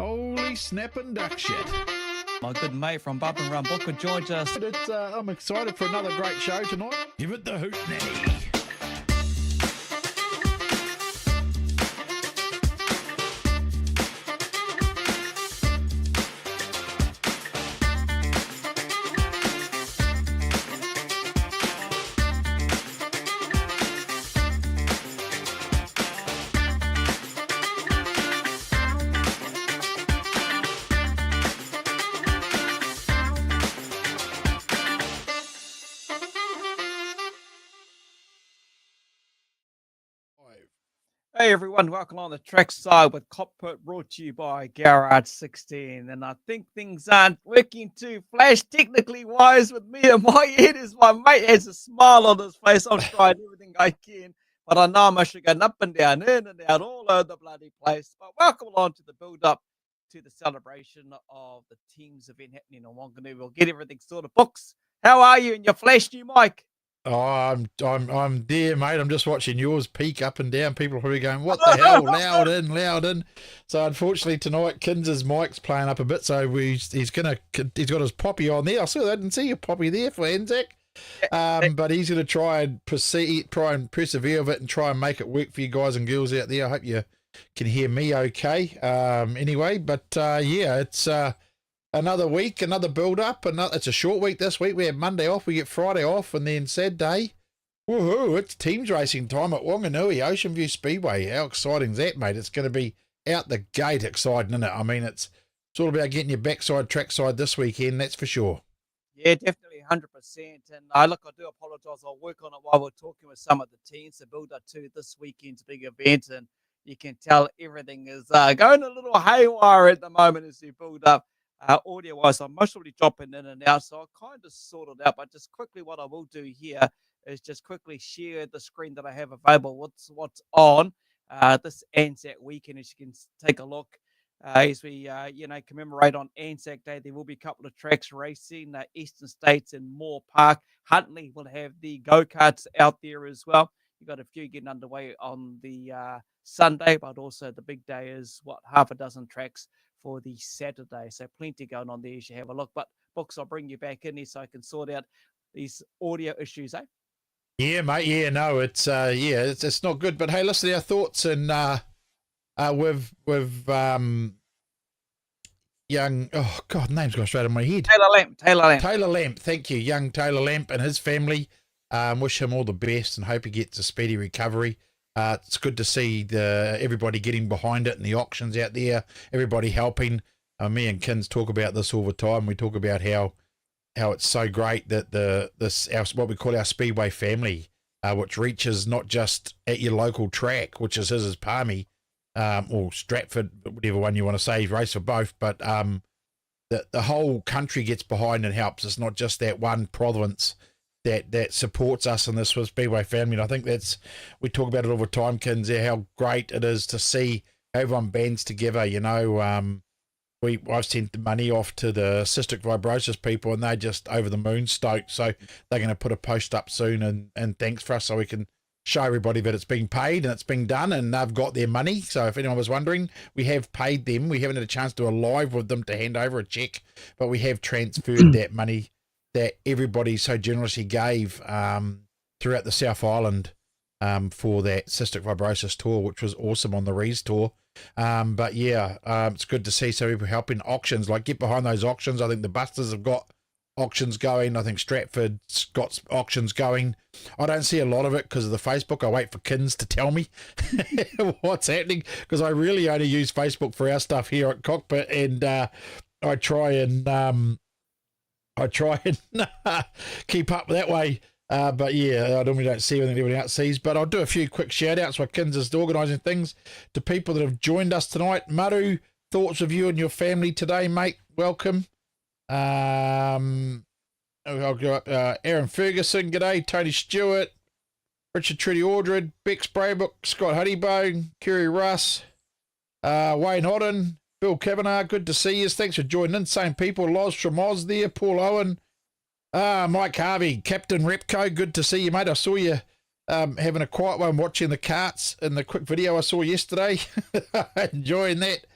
Holy snapping duck shit. My good mate from Bump and Run Booker joins us. I'm excited for another great show tonight. Give it the hoot nanny. Hey everyone, welcome on the trackside with Kokpit, brought to you by GARAGE16. And I think things aren't working too flash technically wise with me and my head as my mate has a smile on his face. I'm trying everything I can, but I know I'm actually going up and down, in and out, all over the bloody place. But welcome along to the build-up to the celebration of the team's event happening on Wanganui. We'll get everything sorted. Books, how are you in your flash new mic? Oh, I'm there, mate. I'm just watching yours peak up and down. People are probably going, "What the hell?" Loud in. So unfortunately tonight, Kinser's mic's playing up a bit. So he's got his poppy on there. I didn't see your poppy there for Anzac. But he's going to try and persevere with it and try and make it work for you guys and girls out there. I hope you can hear me okay. Anyway, but yeah, it's another week, another build-up. It's a short week this week. We have Monday off, we get Friday off, and then Saturday, woohoo, it's teams racing time at Wanganui Ocean View Speedway. How exciting is that, mate? It's going to be out the gate exciting, isn't it? I mean, it's all about getting your backside trackside this weekend, that's for sure. Yeah, definitely, 100%. And look, I do apologise. I'll work on it while we're talking with some of the teams to build up to this weekend's big event. And you can tell everything is going a little haywire at the moment as you build up. Audio-wise, I'm mostly dropping in and out, so I'll kind of sort it out. But just quickly, what I will do here is just quickly share the screen that I have available. What's on this Anzac weekend, as you can take a look. As we, commemorate on Anzac Day, there will be a couple of tracks racing, Eastern States and Moore Park. Huntley will have the go-karts out there as well. You've got a few getting underway on the Sunday, but also the big day is, half a dozen tracks for the Saturday. So plenty going on there as you have a look. But Books, I'll bring you back in here so I can sort out these audio issues, eh? Yeah, mate. Yeah, no, it's not good. But hey, listen to our thoughts and with young, oh God, name's gone straight in my head. Taylor Lamp. Thank you, young Taylor Lamp and his family. Wish him all the best and hope he gets a speedy recovery. It's good to see everybody getting behind it and the auctions out there, everybody helping. Me and Kins talk about this all the time. We talk about how it's so great that what we call our Speedway family, which reaches not just at your local track, which is his Palmy, or Stratford, whatever one you want to say, race for both, but the whole country gets behind and helps. It's not just that one province that supports us in this Speedway family. And I think we talk about it all the time, Kins, how great it is to see everyone bands together. You know, I've sent the money off to the cystic fibrosis people and they're just over the moon stoked. So they're going to put a post up soon and thanks for us so we can show everybody that it's being paid and it's being done and they've got their money. So if anyone was wondering, we have paid them. We haven't had a chance to do a live with them to hand over a check, but we have transferred that money that everybody so generously gave throughout the South Island for that cystic fibrosis tour, which was awesome on the Rees tour. But yeah, it's good to see some people helping auctions, like get behind those auctions. I think the Busters have got auctions going. I think Stratford's got auctions going. I don't see a lot of it because of the Facebook. I wait for Kins to tell me what's happening because I really only use Facebook for our stuff here at Kokpit, and I try and keep up that way. But yeah, I normally don't see anything everybody else sees. But I'll do a few quick shout outs while Kins is organising things to people that have joined us tonight. Maru, thoughts of you and your family today, mate? Welcome. I'll go up. Aaron Ferguson, g'day. Tony Stewart, Richard Trudy Aldred, Beck Spraybrook, Scott Honeybone, Kerry Russ, Wayne Hodden, Bill Kavanagh, good to see you. Thanks for joining in. Same people. Loz from Oz there. Paul Owen. Mike Harvey, Captain Repco, good to see you, mate. I saw you having a quiet one, watching the carts in the quick video I saw yesterday. Enjoying that.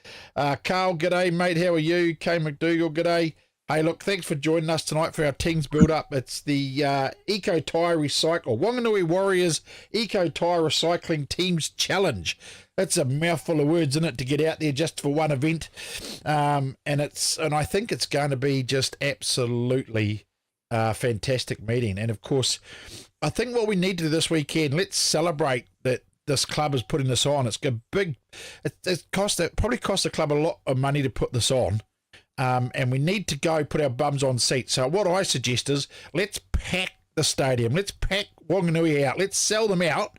Carl, g'day, mate. How are you? K McDougall, g'day. Hey, look, thanks for joining us tonight for our teams build-up. It's the EcoTyre Recycle, Wanganui Warriors EcoTyre Recycling Teams Challenge. It's a mouthful of words in it to get out there just for one event, and I think it's going to be just absolutely fantastic meeting. And of course, I think what we need to do this weekend, let's celebrate that this club is putting this on. It's a big, it probably cost the club a lot of money to put this on. And we need to go put our bums on seats. So what I suggest is let's pack the stadium. Let's pack Wanganui out. Let's sell them out.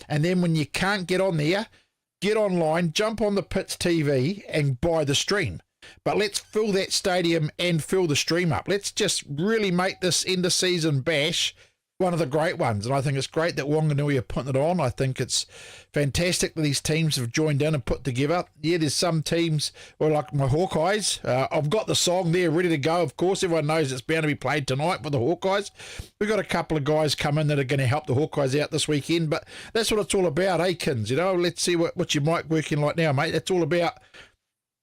And then when you can't get on there, get online, jump on the Pits TV and buy the stream. But let's fill that stadium and fill the stream up. Let's just really make this end of season bash one of the great ones. And I think it's great that Wanganui are putting it on. I think it's fantastic that these teams have joined in and put together. Yeah, there's some teams, well, like my Hawkeyes. I've got the song there ready to go. Of course, everyone knows it's bound to be played tonight for the Hawkeyes. We've got a couple of guys come in that are going to help the Hawkeyes out this weekend. But that's what it's all about, eh, Kins? You know, let's see what your mic working like now, mate. It's all about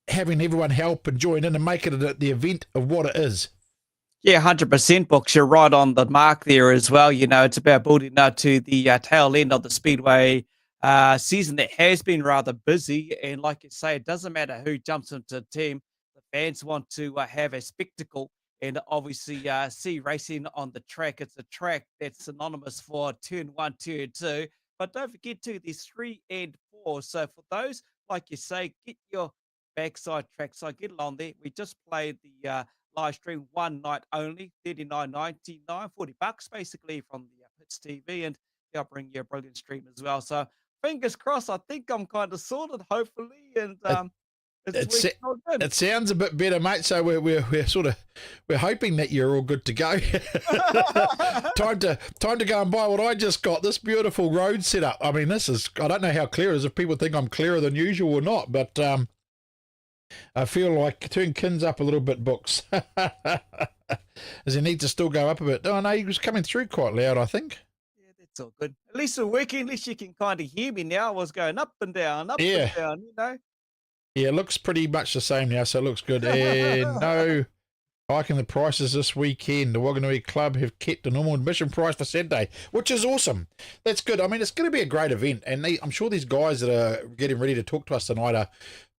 having everyone help and join in and make it the event of what it is. Yeah, 100%, Books. You're right on the mark there as well. You know, it's about building up to the tail end of the Speedway season that has been rather busy. And like you say, it doesn't matter who jumps into the team. The fans want to have a spectacle and obviously see racing on the track. It's a track that's synonymous for turn 1, turn 2. But don't forget, too, there's 3 and 4. So for those, like you say, get your backside, trackside, get along there. We just played the live stream one night only, $39.99, $40 basically from the Pits TV, and they'll bring you a brilliant stream as well. So fingers crossed. I think I'm kind of sorted, hopefully, and it sounds a bit better, mate. So we're hoping that you're all good to go. time to go and buy what I just got. This beautiful road setup. I mean, I don't know how clear it is. If people think I'm clearer than usual or not, but I feel like turn Kins up a little bit, Books. Does he need to still go up a bit? Oh, no, he was coming through quite loud, I think. Yeah, that's all good. At least we're working. At least you can kind of hear me now. I was going up and down, and down, you know. Yeah, it looks pretty much the same now, so it looks good. And no hiking the prices this weekend. The Wanganui Club have kept the normal admission price for Saturday, which is awesome. That's good. I mean, it's going to be a great event, and I'm sure these guys that are getting ready to talk to us tonight are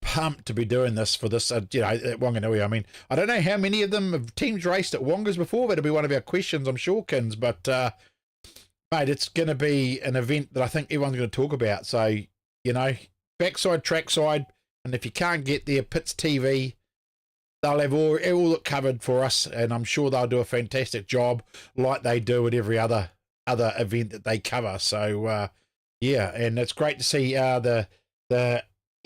pumped to be doing this for this, at Wanganui. I mean, I don't know how many of them have teams raced at Wangas before. That'll be one of our questions, I'm sure, Kins. But, mate, it's going to be an event that I think everyone's going to talk about. So, you know, backside, trackside, and if you can't get there, Pits TV, they'll have all it covered for us, and I'm sure they'll do a fantastic job like they do at every other event that they cover. So, yeah, and it's great to see the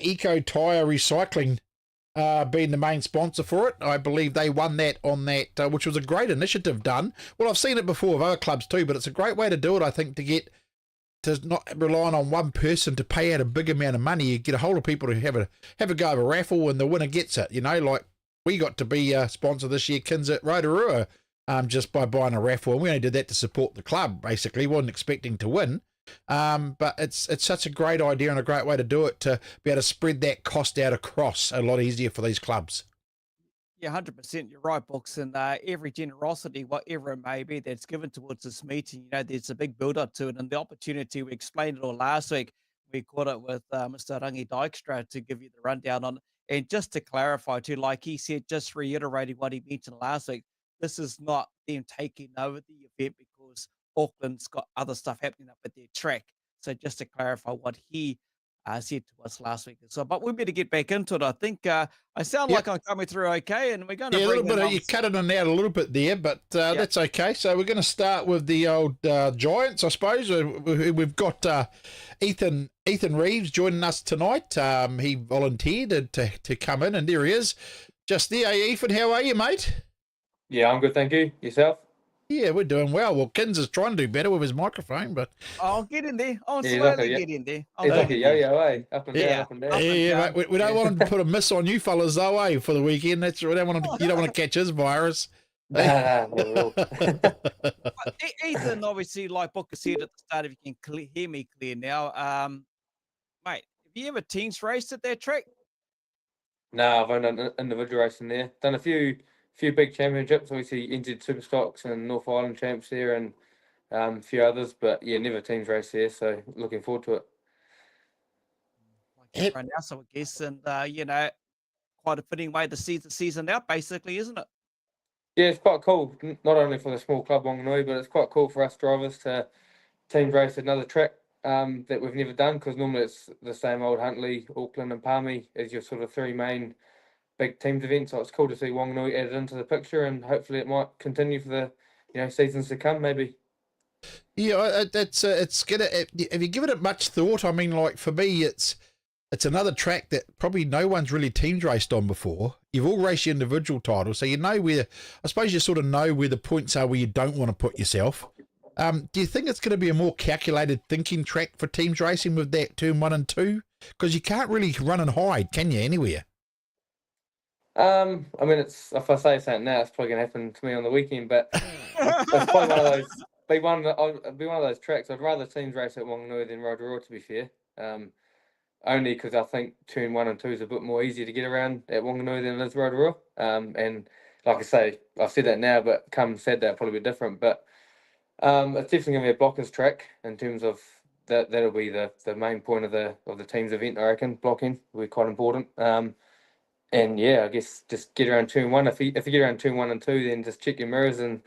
EcoTyre Recycling being the main sponsor for it. I believe they won that on that, which was a great initiative done. Well, I've seen it before with other clubs too, but it's a great way to do it, I think, to not relying on one person to pay out a big amount of money. You get a whole of people to have a go of a raffle, and the winner gets it. You know, like we got to be a sponsor this year, Kinser at Rotorua, just by buying a raffle, and we only did that to support the club, basically. Wasn't expecting to win. But it's such a great idea and a great way to do it, to be able to spread that cost out across a lot easier for these clubs. Yeah, 100%. You're right, Books. And every generosity, whatever it may be, that's given towards this meeting, you know, there's a big build up to it. And the opportunity, we explained it all last week. We caught it with Mr. Rangi Dykstra to give you the rundown on it. And just to clarify too, like he said, just reiterating what he mentioned last week, this is not them taking over the event because Auckland's got other stuff happening up at their track. So just to clarify what he said to us last week. So, but we better get back into it. I think I sound like I'm coming through okay, and we're going to a little bit. You cut it in and out a little bit there, but that's okay. So we're going to start with the old Giants, I suppose. We've got Ethan Rees joining us tonight. He volunteered to come in, and there he is, just there. Hey, Ethan, how are you, mate? Yeah, I'm good, thank you. Yourself? Yeah, we're doing well. Well, Kins is trying to do better with his microphone, but I'll get in there. I'll slowly get in there. He's like a yo-yo, eh? Up and down, up and down. Yeah, mate, we don't want him to put a miss on you fellas, though, eh? For the weekend. You don't want to catch his virus. Ethan, obviously, like Booker said at the start, if you can hear me clear now, mate, have you ever teams raced at that track? No, I've only done individual racing there. Done a few big championships, obviously NZ Superstocks and North Island champs there, and a few others. But yeah, never teams race there. So looking forward to it. Like everyone else, I would guess, and quite a fitting way to see the season out, basically, isn't it? Yeah, it's quite cool. Not only for the small club Wanganui, but it's quite cool for us drivers to team race another track that we've never done, because normally it's the same old Huntly, Auckland, and Palmy as your sort of three main big teams events. So it's cool to see Wanganui added into the picture, and hopefully it might continue for the seasons to come, maybe. Yeah, it's gonna. Have you given it much thought? I mean, like for me, it's another track that probably no one's really teams raced on before. You've all raced your individual titles, so you know where. I suppose you sort of know where the points are where you don't want to put yourself. Do you think it's going to be a more calculated thinking track for teams racing with that turn 1 and 2? Because you can't really run and hide, can you, anywhere? I mean, if I say something now, it's probably going to happen to me on the weekend, but it's probably one of those. Be one of those tracks. I'd rather teams race at Wanganui than Rotorua, to be fair. Only because I think turn 1 and 2 is a bit more easier to get around at Wanganui than it is Rotorua. And like I say, I've said that now, but come Saturday, it'll probably be different. But it's definitely going to be a blockers track in terms of that. That'll be the main point of the team's event. I reckon blocking will be quite important. And yeah, I guess just get around turn 1. If you get around turn 1 and 2, then just check your mirrors, and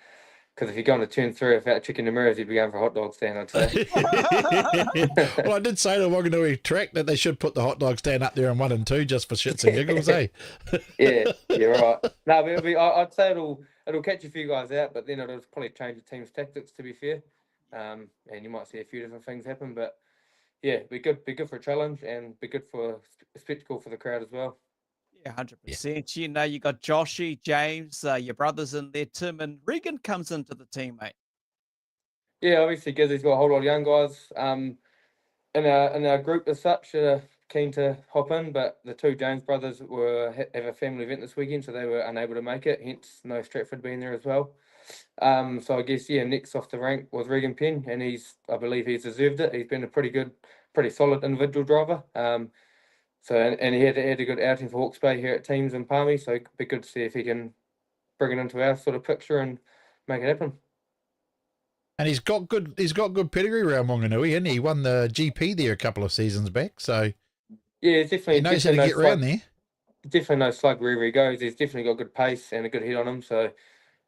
because if you go on to turn 3 without checking the mirrors, you'd be going for a hot dog stand, I'd say. Well, I did say to Wanganui track that they should put the hot dog stand up there in 1 and 2 just for shits and giggles, eh? Yeah, right. No, but I'd say it'll catch a few guys out, but then it'll probably change the team's tactics, to be fair. And you might see a few different things happen, but yeah, be good for a challenge, and be good for a spectacle for the crowd as well. Yeah, 100%. Yeah. You got Joshy, James, your brothers in there, Tim, and Regan comes into the team, mate. Yeah, obviously, Gizzy's got a whole lot of young guys in our group as such keen to hop in, but the two James brothers have a family event this weekend, so they were unable to make it, hence no Stratford being there as well. So I guess, next off the rank was Regan Penn, and I believe he's deserved it. He's been a pretty solid individual driver. So and he had a good outing for Hawke's Bay here at teams in Palmy, so it'd be good to see if he can bring it into our sort of picture and make it happen. And he's got good pedigree around Wanganui, and he won the GP there a couple of seasons back. So yeah, definitely he knows how to get around there. Definitely no slug wherever he goes. He's definitely got good pace and a good head on him. So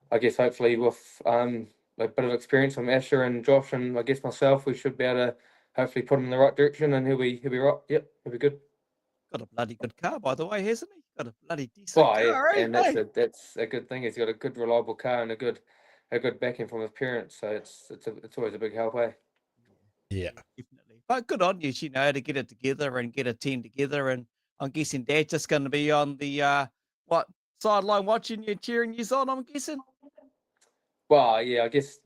I guess hopefully with a bit of experience from Asher and Josh and I guess myself, we should be able to hopefully put him in the right direction, and he'll be right. Yep, he'll be good. Got a bloody good car, by the way, hasn't he? Got a bloody decent car, yeah. And that's a good thing. He's got a good reliable car and a good backing from his parents. So it's always a big help, eh? Yeah, definitely. But good on you, to get it together and get a team together. And I'm guessing Dad's just going to be on the sideline watching you, cheering you on. I'm guessing. Well, yeah, I guess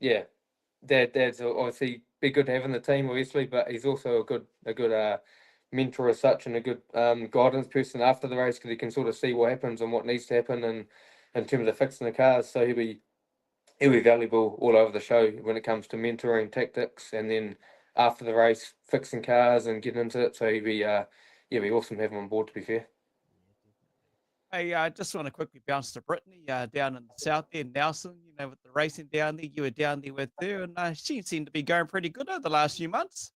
Dad's obviously be good to have in the team, obviously, but he's also a good mentor as such, and a good guidance person after the race, because he can sort of see what happens and what needs to happen, and in terms of fixing the cars. So he'll be valuable all over the show when it comes to mentoring tactics, and then after the race fixing cars and getting into it. So he'd be awesome to have him on board, to be fair. Hey, I just want to quickly bounce to Brittany down in the south there, Nelson, with the racing down there. You were down there with her, and she seemed to be going pretty good over the last few months.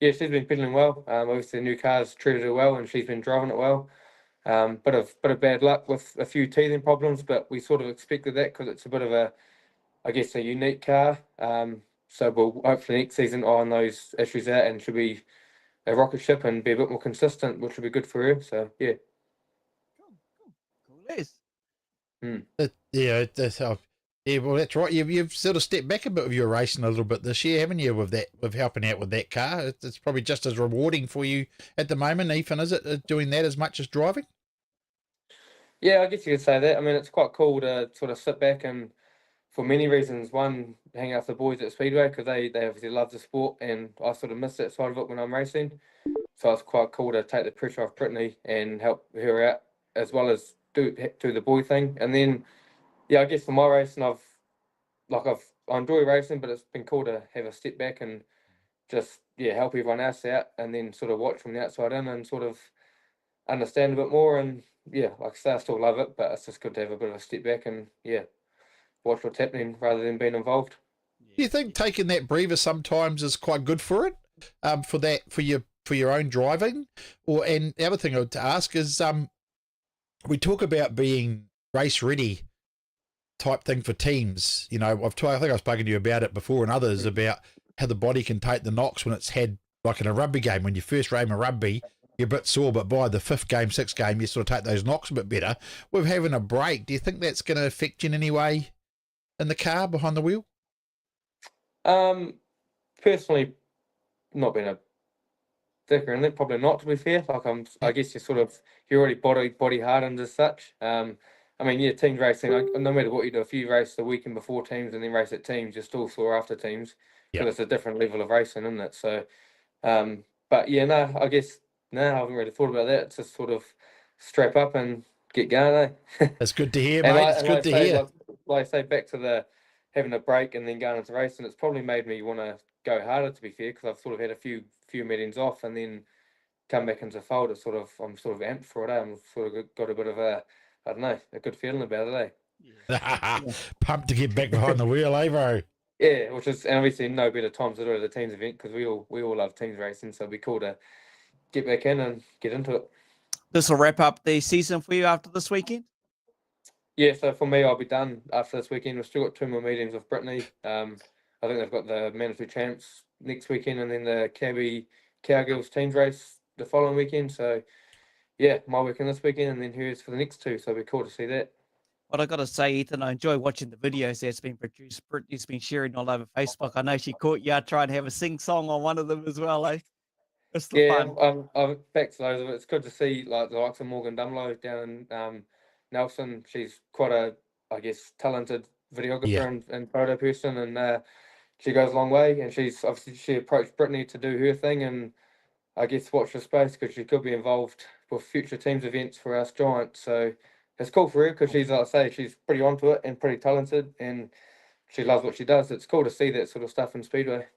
Yeah, she's been pedaling well. Obviously, the new car's treated her well, and she's been driving it well. Bit of bad luck with a few teething problems, but we sort of expected that because it's a bit of a unique car. So we'll hopefully next season iron those issues out, and should be a rocket ship and be a bit more consistent, which will be good for her. So yeah. Cool as. Yeah, well, that's right. You've sort of stepped back a bit with your racing a little bit this year, haven't you? With helping out with that car, it's probably just as rewarding for you at the moment, Ethan. Is it doing that as much as driving? Yeah, I guess you could say that. I mean, it's quite cool to sort of sit back and, for many reasons, one, hang out with the boys at Speedway because they obviously love the sport, and I sort of miss that side of it when I'm racing. So it's quite cool to take the pressure off Brittany and help her out, as well as do the boy thing. And then yeah, I guess for my racing, I enjoy racing, but it's been cool to have a step back and just help everyone else out, and then sort of watch from the outside in and sort of understand a bit more. And like I say, I still love it, but it's just good to have a bit of a step back and watch what's happening rather than being involved. Do you think taking that breather sometimes is quite good for it? For your own driving? And the other thing I would ask is we talk about being race ready type thing for teams. You know, I think I've spoken to you about it before and others about how the body can take the knocks when it's had, like in a rugby game, when you first aim a rugby, you're a bit sore, but by the 5th game, 6th game, you sort of take those knocks a bit better. With having a break, do you think that's going to affect you in any way in the car behind the wheel? Personally, not been a thicker in it, probably not, to be fair. I guess you're already body hardened as such. I mean, teams racing, no matter what you do, if you race the weekend before teams and then race at teams, you're still sore after teams, because it's a different level of racing, isn't it? So, but I guess, I haven't really thought about that. It's just sort of strap up and get going, eh? That's good to hear, mate. It's good to hear. Like I say, back to the having a break and then going into racing, it's probably made me want to go harder, to be fair, because I've sort of had a few meetings off and then come back into fold. I'm sort of amped for it. I'm sort of got a bit of a good feeling about it, eh? Pumped to get back behind the wheel, eh, bro? Yeah, which is, and obviously no better times to do it at a teams event, because we all love teams racing, so it'd be cool to get back in and get into it. This will wrap up the season for you after this weekend? Yeah, so for me, I'll be done after this weekend. We've still got 2 more meetings with Brittany. I think they've got the Manawatu Champs next weekend, and then the Cowgirls teams race the following weekend. So, my weekend this weekend, and then hers for the next 2. So it'll be cool to see that. What I got to say, Ethan, I enjoy watching the videos that's been produced. Brittany's been sharing all over Facebook. I know she caught you out trying to have a sing-song on one of them as well, eh? It's the fun. I'm back to those. It's good to see like the likes of Morgan Dumlow down in Nelson. She's quite a, I guess, talented videographer and photo person, and she goes a long way. And she approached Brittany to do her thing, and I guess watch her space, because she could be involved with future teams events for us Giants. So it's cool for her, because she's, like I say, she's pretty onto it and pretty talented, and she loves what she does. It's cool to see that sort of stuff in Speedway.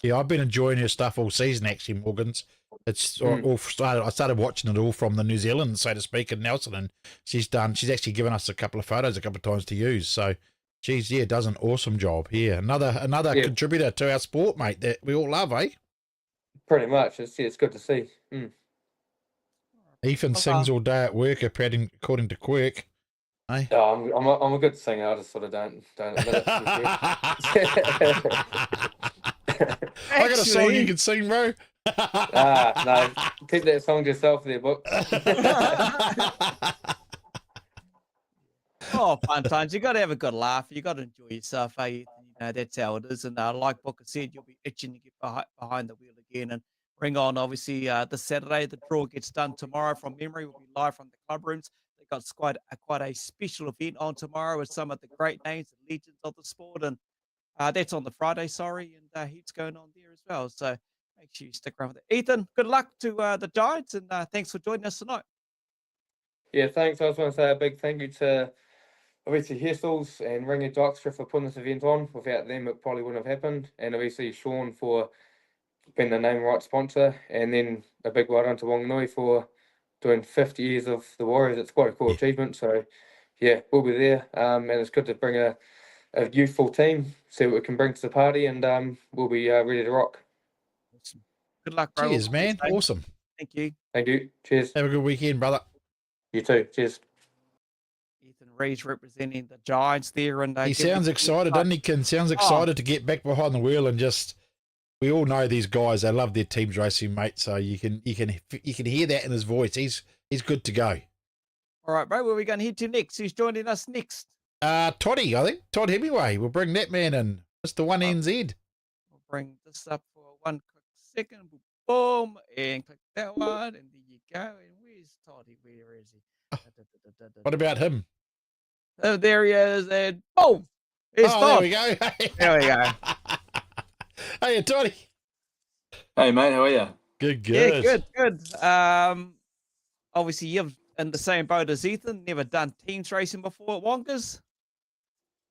Yeah, I've been enjoying her stuff all season, actually, Morgan's. It's all started. I started watching it all from the New Zealand, so to speak, in Nelson, and she's actually given us a couple of photos a couple of times to use. So she's does an awesome job. Yeah, another contributor to our sport, mate, that we all love, eh? Pretty much. It's good to see. Ethan sings all day at work, according to Quirk. Hey? Oh, I'm a good singer. I just sort of don't admit it. I got a song you can sing, bro. No, keep that song to yourself there, book. Oh, fun times. You got to have a good laugh. You got to enjoy yourself, eh? You know, that's how it is. And like Booker said, you'll be itching to get behind the wheel again. And bring on, obviously, this Saturday. The draw gets done tomorrow from memory. We'll be live from the club rooms. They've got quite a special event on tomorrow with some of the great names and legends of the sport. And that's on the Friday, and heaps going on there as well. So make sure you stick around with it. Ethan, good luck to the Giants, and thanks for joining us tonight. Yeah, thanks. I just want to say a big thank you to obviously Hessels and Ringy Dykstra for putting this event on. Without them, it probably wouldn't have happened. And obviously Sean for being the name right sponsor. And then a big well done to Wanganui for doing 50 years of the Warriors. It's quite a cool achievement. So, we'll be there. And it's good to bring a youthful team, see what we can bring to the party, and we'll be ready to rock. Awesome. Good luck, bro. Cheers, man. Awesome. Thank you. Thank you. Cheers. Have a good weekend, brother. You too. Cheers. Ethan Rees representing the Giants there, and he sounds excited, doesn't he, Ken? Sounds excited to get back behind the wheel, and just, we all know these guys, they love their teams racing, mate. So you can hear that in his voice. He's good to go. All right, bro. Where are we going to head to next? Who's joining us next? Toddy, I think. Todd Hemingway. We'll bring that man in. Mr. 1NZ. We'll bring this up for one quick second. Boom. And click that one. And there you go. And where's Toddy? Where is he? What about him? Oh, there he is. And boom. There's Todd. There we go. There we go. Hey, Toddy. Hey, mate. How are you? Good. Yeah, good. Obviously, you've in the same boat as Ethan. Never done teams racing before at Wonkers.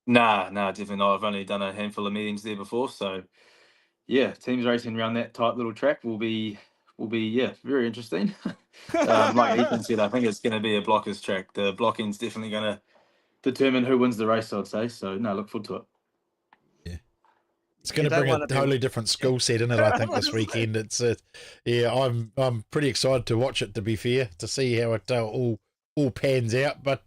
Nah, definitely not. I've only done a handful of meetings there before, so yeah, teams racing around that type little track will be very interesting. Like Ethan said, I think it's going to be a blockers track. The blocking's definitely going to determine who wins the race, I'd say. So no, look forward to it. Yeah. It's going to bring a totally different skill set in it, I think, this weekend. It's yeah, I'm pretty excited to watch it, to be fair, to see how it all pans out. But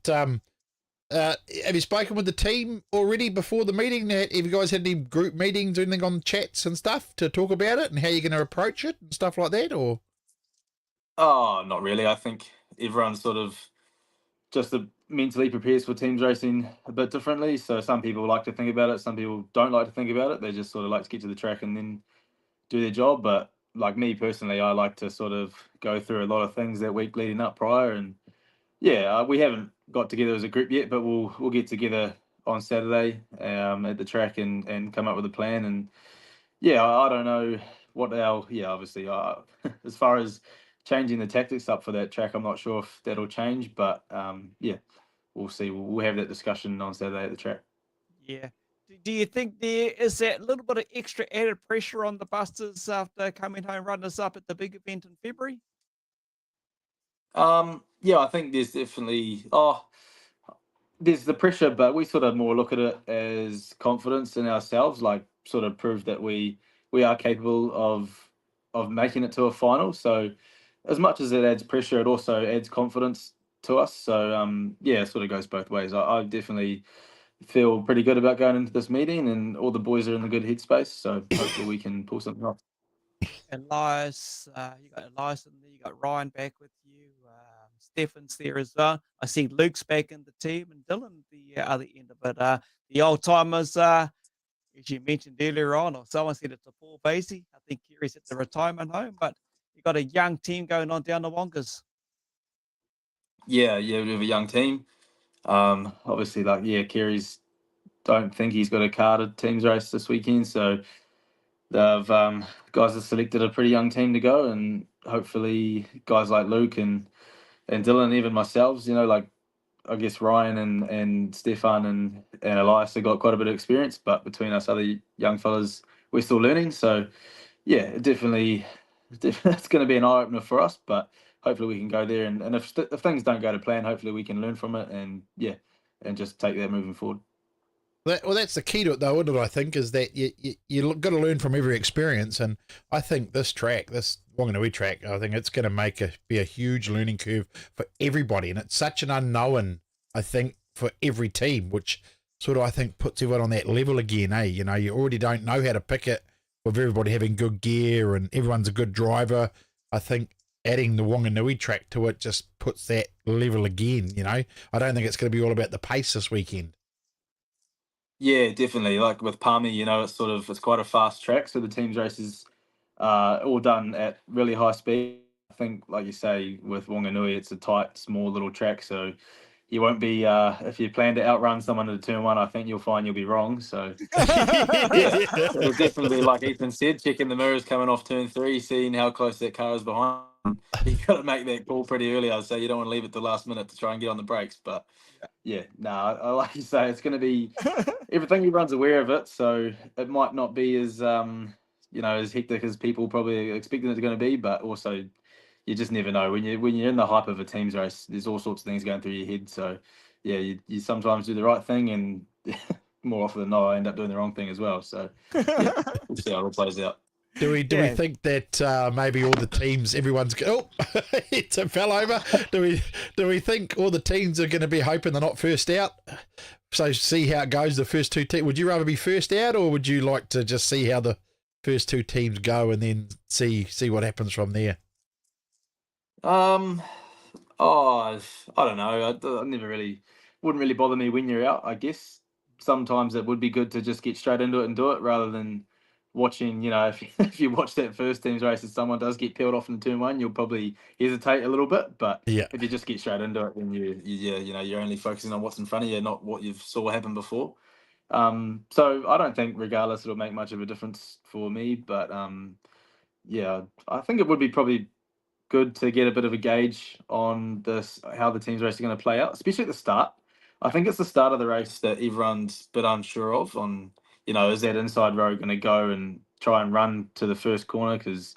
have you spoken with the team already before the meeting? Have you guys had any group meetings or anything on chats and stuff to talk about it and how you're going to approach it and stuff like that? Or Oh, not really. I think everyone's sort of just mentally prepares for teams racing a bit differently. So some people like to think about it, some people don't like to think about it. They just sort of like to get to the track and then do their job. But like me personally, I like to sort of go through a lot of things that week leading up prior. And yeah, we haven't got together as a group yet, but we'll get together on Saturday at the track and come up with a plan. And yeah, I don't know what obviously as far as changing the tactics up for that track, I'm not sure if that'll change, but yeah, we'll see. We'll have that discussion on Saturday at the track. Yeah. Do you think there is that little bit of extra added pressure on the Busters after coming home runners up at the big event in February? Yeah, I think there's definitely there's the pressure, but we sort of more look at it as confidence in ourselves, like sort of prove that we are capable of making it to a final. So as much as it adds pressure, it also adds confidence to us. So yeah, it sort of goes both ways. I definitely feel pretty good about going into this meeting, and all the boys are in a good headspace. So hopefully we can pull something off. Elias, you got Elias in there, you got Ryan back with you, Stefan's there as well. I see Luke's back in the team and Dylan the other end of it. The old timers, as you mentioned earlier on, or someone said it's a Paul Vazey. I think Kerry's at the retirement home, but you got a young team going on down the Wongas. Yeah, we have a young team. Obviously, Kerry's don't think he's got a carded teams race this weekend, so they've guys have selected a pretty young team to go, and hopefully guys like Luke and Dylan, even myself, I guess Ryan and Stefan and Elias have got quite a bit of experience, but between us other young fellas, we're still learning. So yeah, definitely it's going to be an eye opener for us, but hopefully we can go there, and if things don't go to plan, hopefully we can learn from it and just take that moving forward. Well, that's the key to it, though, isn't it? I think is that you got to learn from every experience, and I think this Wanganui track, I think it's going to be a huge learning curve for everybody, and it's such an unknown, I think, for every team, which sort of I think puts everyone on that level again. You already don't know how to pick it with everybody having good gear and everyone's a good driver. I think adding the Wanganui track to it just puts that level again. I don't think it's going to be all about the pace this weekend. Yeah, definitely. Like with Palmy, it's quite a fast track. So the teams races all done at really high speed. I think, like you say, with Wanganui, it's a tight, small little track. So you won't be, if you plan to outrun someone in turn one, I think you'll find you'll be wrong. So yeah, it'll definitely be, like Ethan said, checking the mirrors coming off turn 3, seeing how close that car is behind. You got to make that call pretty early. I'd say you don't want to leave it to the last minute to try and get on the brakes. But I like you say, it's going to be everything. Everyone's aware of it, so it might not be as as hectic as people probably expecting it's going to be. But also, you just never know when you're in the hype of a teams race. There's all sorts of things going through your head. So yeah, you sometimes do the right thing, and more often than not, I end up doing the wrong thing as well. So yeah, we'll see how it all plays out. Do we think that maybe all the teams, everyone's it fell over? Do we think all the teams are going to be hoping they're not first out? So see how it goes. The first two teams. Would you rather be first out, or would you like to just see how the first two teams go and then see what happens from there? I don't know. Wouldn't really bother me when you're out. I guess sometimes it would be good to just get straight into it and do it rather than watching. If you watch that first team's race and someone does get peeled off in turn 1, you'll probably hesitate a little bit. But if you just get straight into it, then you're only focusing on what's in front of you, not what you've saw happen before. So I don't think regardless it'll make much of a difference for me. But I think it would be probably good to get a bit of a gauge on how the team's race are going to play out, especially at the start. I think it's the start of the race that everyone's a bit unsure of on, is that inside row going to go and try and run to the first corner? Because,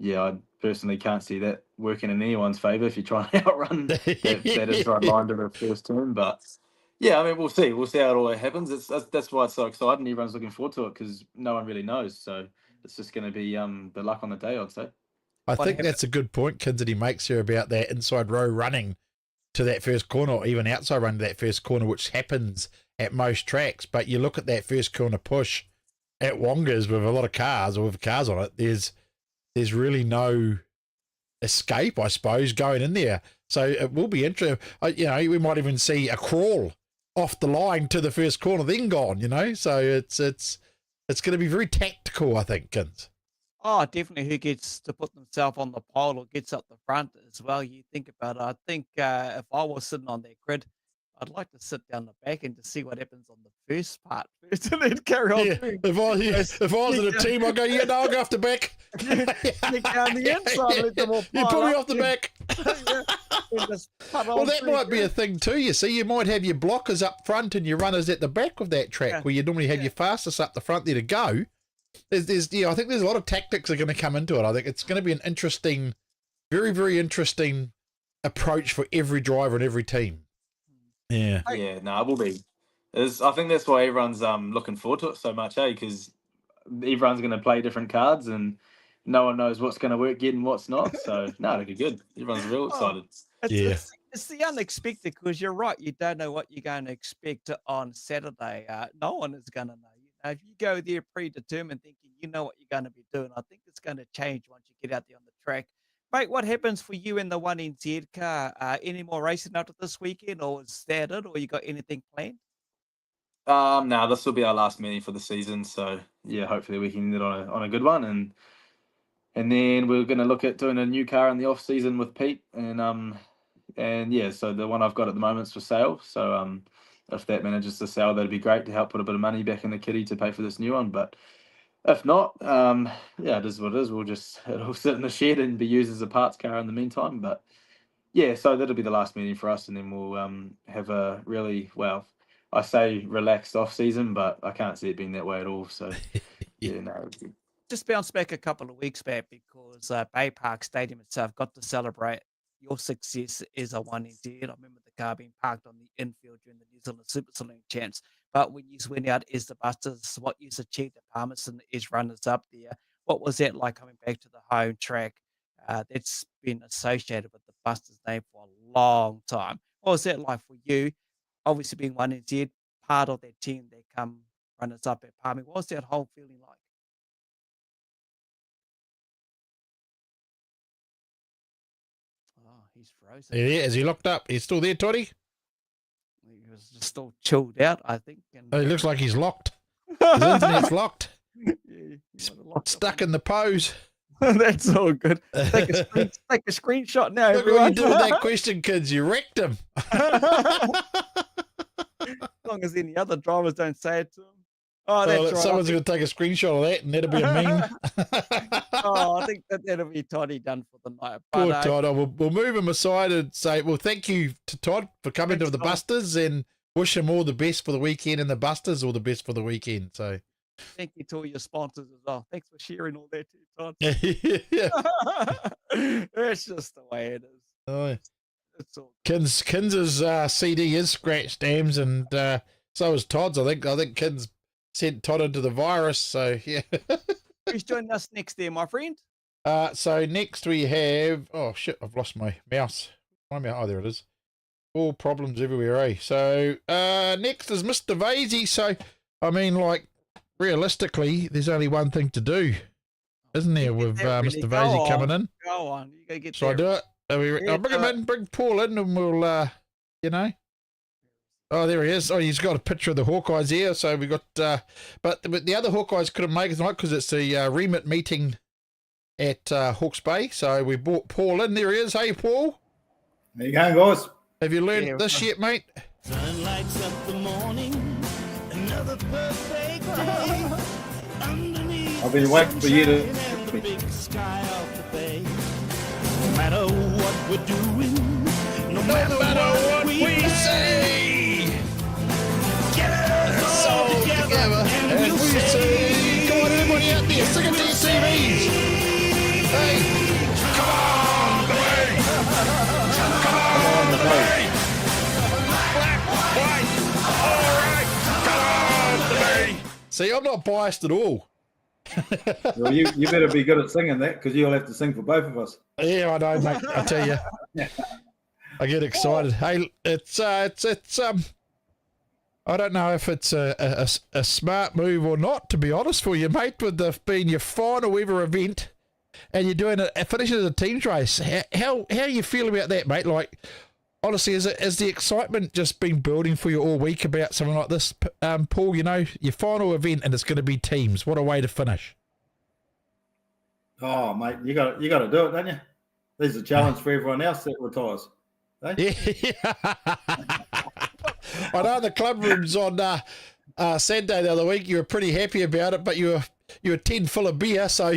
I personally can't see that working in anyone's favour if you try and outrun that inside line to the first turn. But, yeah, I mean, we'll see. We'll see how it all happens. That's why it's so exciting. Everyone's looking forward to it because no one really knows. So it's just going to be the luck on the day, I'd say. I think that's a good point, Kids, that he makes here about that inside row running to that first corner, or even outside run to that first corner, which happens at most tracks. But you look at that first corner push at Wongas with a lot of cars, or with cars on it, there's really no escape, I suppose, going in there. So it will be interesting. We might even see a crawl off the line to the first corner, then gone. So it's going to be very tactical, I think, Kins. Oh, definitely who gets to put themselves on the pole or gets up the front as well. You think about it. I think if I was sitting on that grid, I'd like to sit down the back and to see what happens on the first part first and then carry on. Yeah, if I was in a team, I'd go, I'll go off the back. Sneak down the inside, let them all you put me off the back. Well, that might be a thing too, you see. You might have your blockers up front and your runners at the back of that track, where you normally have your fastest up the front there to go. I think there's a lot of tactics that are going to come into it. I think it's going to be an interesting, very, very interesting approach for every driver and every team. Yeah. Yeah, no, it will be. I think that's why everyone's looking forward to it so much, because everyone's going to play different cards and no one knows what's going to work yet and what's not. So, no, it'll be good. Everyone's real excited. It's the unexpected, because you're right. You don't know what you're going to expect on Saturday. No one is going to know. If you go there predetermined thinking you know what you're going to be doing, I think it's going to change once you get out there on the track. Mate, what happens for you in the 1NZ car? Any more racing after this weekend, or is that it, or you got anything planned? No, this will be our last meeting for the season. So, yeah, hopefully we can end it on a good one. And then we're going to look at doing a new car in the off season with Pete. And yeah, so the one I've got at the moment is for sale. So, if that manages to sell, that'd be great to help put a bit of money back in the kitty to pay for this new one. But if not, it is what it is. It'll sit in the shed and be used as a parts car in the meantime. But yeah, so that'll be the last meeting for us, and then we'll have a really, I say relaxed off season, but I can't see it being that way at all. So yeah, no. Just bounce back a couple of weeks back, because Baypark Stadium itself got to celebrate your success as a 1NZ. I remember the car being parked on the infield during the New Zealand Super Saloon Champs. But when you went out as the Busters, what you achieved at Palmerston as runners up there, what was that like coming back to the home track? That's been associated with the Busters name for a long time. What was that like for you? Obviously being 1NZ, part of that team that come runners up at Palmy. What was that whole feeling like? Oh, he's frozen. Yeah, is he locked up? He's still there, Toddy? He was just still chilled out, I think. And he looks like he's locked. His internet's locked. Yeah, he's stuck in the pose. That's all good. Take a screenshot now, Look everyone. what you do with that question, kids. You wrecked him. As long as any other drivers don't say it to him. Oh, that's right. Someone's going to take a screenshot of that, and that'll be a meme. I think that'll be Toddy done for the night. But, poor Todd. We'll move him aside and say, well, thank you to Todd for coming to the Busters, and wish him all the best for the weekend, and the Busters all the best for the weekend. So, thank you to all your sponsors as well. Thanks for sharing all that too, Todd. That's just the way it is. Oh, it's all Kinser's CD is scratched, Dams, and so is Todd's. I think Kins sent Todd into the virus. So yeah. Who's joining us next there, my friend? So next we have, oh shit, I've lost my mouse. Oh, there it is. All problems everywhere, eh? So next is Mr. Vazey. So I mean, like, realistically, there's only one thing to do, isn't there, with Mr. Vazey coming in? Go on, you gotta get. Shall I do it? I'll bring him in, bring Paul in, and we'll, Oh, there he is. Oh, he's got a picture of the Hawkeyes here. So we got, but the other Hawkeyes couldn't make it tonight because it's the remit meeting at Hawke's Bay. So we brought Paul in. There he is. Hey, Paul. There you go, guys. Have you learned this yet, mate? Sun lights up the morning, another perfect day. I've been waiting for you to. The big sky of the bay. No matter what we're doing, no matter what we say, Yeah, sing it to your CVs. Hey, come on, the way. Come on, the way. Black, white, all right. Come on, the way. See, I'm not biased at all. Well, you better be good at singing that because you'll have to sing for both of us. Yeah, I know, mate. I tell you, I get excited. Hey, it's I don't know if it's a smart move or not, to be honest for you, mate, with the being your final ever event and you're doing it, finishing as a team's race. How you feel about that, mate? Like, honestly, is the excitement just been building for you all week about something like this, Paul? You know, your final event and it's going to be teams. What a way to finish! Oh, mate, you got to do it, don't you? There's a challenge for everyone else that retires. Eh? Yeah. I know the club rooms on Saturday the other week. You were pretty happy about it, but you were 10 full of beer. So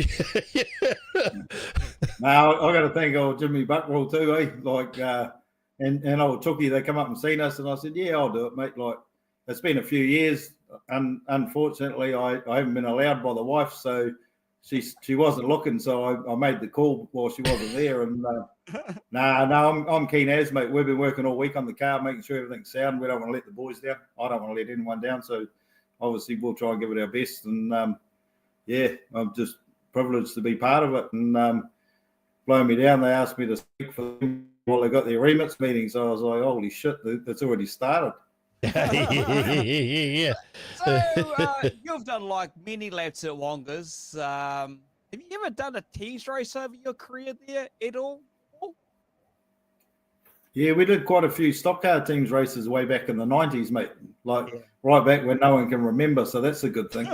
Now I got to thank old Jimmy Buckwell too, eh? Like and old Tookie, they come up and seen us, and I said, yeah, I'll do it, mate. Like it's been a few years, and unfortunately, I haven't been allowed by the wife, so she wasn't looking, so I made the call while she wasn't there, and. I'm keen as, mate. We've been working all week on the car, making sure everything's sound. We don't want to let the boys down. I don't want to let anyone down. So obviously we'll try and give it our best. And I'm just privileged to be part of it. And blowing me down, they asked me to speak for them while they got their remits meeting. So I was like, holy shit, it's already started. Yeah. So you've done like many laps at Wongas. Have you ever done a teams race over your career there at all? Yeah, we did quite a few stock car teams races way back in the 90s, mate. Like right back when no one can remember, so that's a good thing.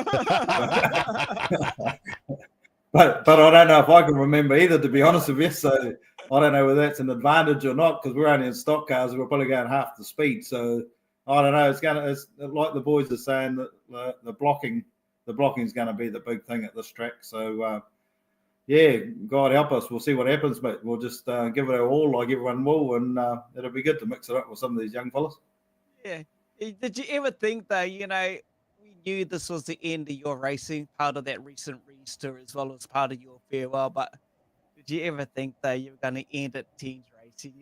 But I don't know if I can remember either, to be honest with you. So I don't know whether that's an advantage or not, because we're only in stock cars. We're probably going half the speed. So I don't know. It's like the boys are saying that the blocking is going to be the big thing at this track. So. Yeah, God help us. We'll see what happens, mate. We'll just give it our all like everyone will, and it'll be good to mix it up with some of these young fellas. Yeah. Did you ever think that, we knew this was the end of your racing, part of that recent Rees tour as well as part of your farewell, but did you ever think that you were going to end at teams racing,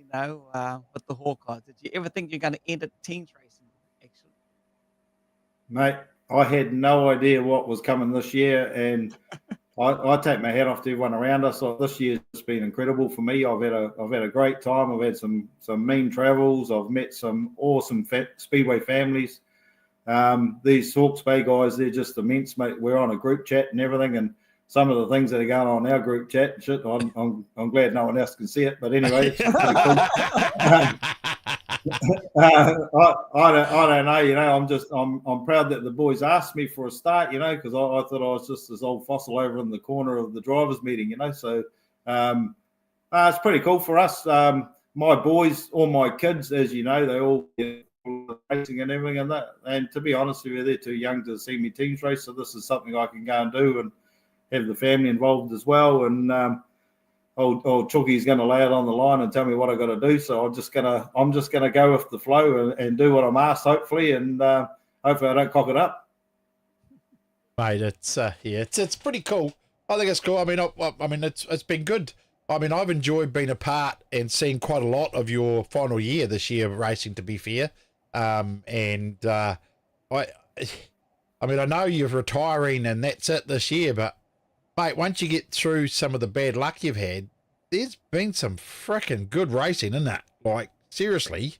with the Hawkeyes? Did you ever think you're going to end at teams racing, actually? Mate, I had no idea what was coming this year, and I take my hat off to everyone around us. Like, this year's been incredible for me. I've had a great time. I've had some mean travels. I've met some awesome speedway families. These Hawke's Bay guys, they're just immense, mate. We're on a group chat and everything, and some of the things that are going on in our group chat and shit, I'm glad no one else can see it. But anyway, it's pretty cool. I don't know, I'm proud that the boys asked me for a start, because I thought I was just this old fossil over in the corner of the drivers' meeting, so it's pretty cool for us. My boys, all my kids, as you know, they all racing and everything and that. And to be honest with you, they're too young to see me teams race, so this is something I can go and do and have the family involved as well. And old Chookie's going to lay it on the line and tell me what I got to do. So I'm just gonna go with the flow and do what I'm asked, hopefully, and hopefully I don't cock it up. Mate, it's pretty cool. I think it's cool. I mean, it's been good. I mean, I've enjoyed being a part and seeing quite a lot of your final year this year of racing, to be fair. I know you're retiring and that's it this year, but mate, once you get through some of the bad luck you've had, there's been some freaking good racing, isn't it? Like, seriously.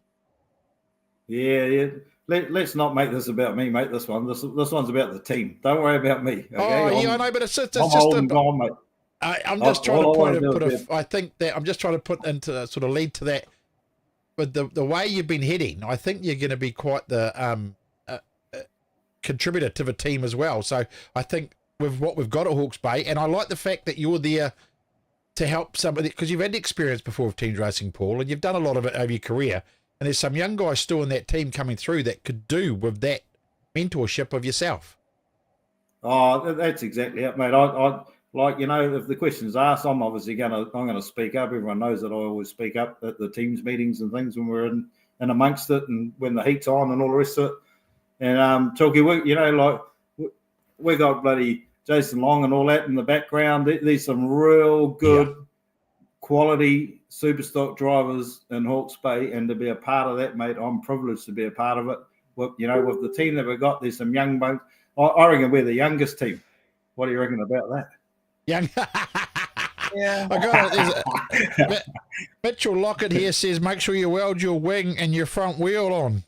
Yeah. Let's not make this about me, mate. This one's about the team. Don't worry about me. Okay? Oh, yeah, I know, but it's just gone, mate. I'm just trying to put into sort of lead to that. But the way you've been heading, I think you're going to be quite the contributor to the team as well. So I think with what we've got at Hawke's Bay, and I like the fact that you're there to help somebody, because you've had experience before with teams racing, Paul, and you've done a lot of it over your career. And there's some young guys still in that team coming through that could do with that mentorship of yourself. Oh, that's exactly it, mate. I if the question's asked, I'm obviously gonna speak up. Everyone knows that I always speak up at the teams meetings and things when we're in amongst it and when the heat's on and all the rest of it. And Toki, we got bloody Jason Long and all that in the background. There's some real good quality super stock drivers in Hawke's Bay, and to be a part of that, mate, I'm privileged to be a part of it. With the team that we've got, there's some young bones. I reckon we're the youngest team. What do you reckon about that? Young. Yeah. I got it. Mitchell Lockett here says, make sure you weld your wing and your front wheel on.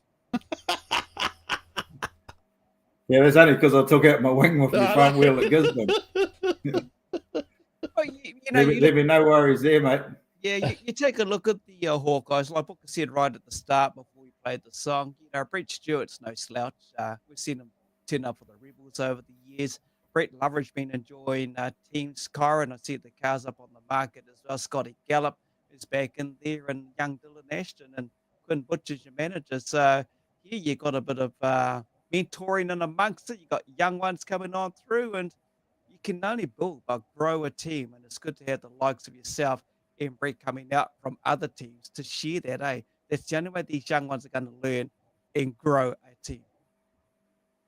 Yeah, that's only because I took out my wing with my front wheel at Gisborne. Well, There'll be no worries there, mate. Yeah, you take a look at the Hawkeyes. Like Booker said right at the start before we played the song, Brett Stewart's no slouch. We've seen him turn up for the Rebels over the years. Brett Loveridge been enjoying teams. Kyron, I see the cars up on the market as well. Scotty Gallup is back in there, and young Dylan Ashton and Quinn Butcher's your manager. So here you got a bit of mentoring in amongst it. You got young ones coming on through, and you can only build but grow a team. And it's good to have the likes of yourself and Brett coming out from other teams to share that. That's the only way these young ones are going to learn and grow a team.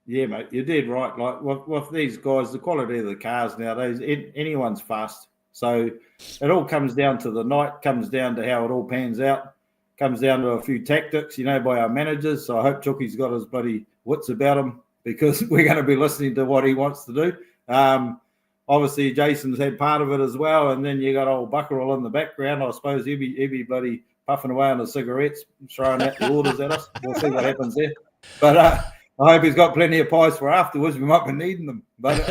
Yeah, mate, you did right. Like with these guys, the quality of the cars nowadays, anyone's fast. So it all comes down to the night, comes down to how it all pans out, comes down to a few tactics, by our managers. So I hope Chucky's got his bloody wits about him, because we're going to be listening to what he wants to do. Obviously, Jason's had part of it as well, and then you got old Buckerell in the background. I suppose he'd be bloody puffing away on the cigarettes, throwing out the orders at us. We'll see what happens there. But I hope he's got plenty of pies for afterwards. We might be needing them. But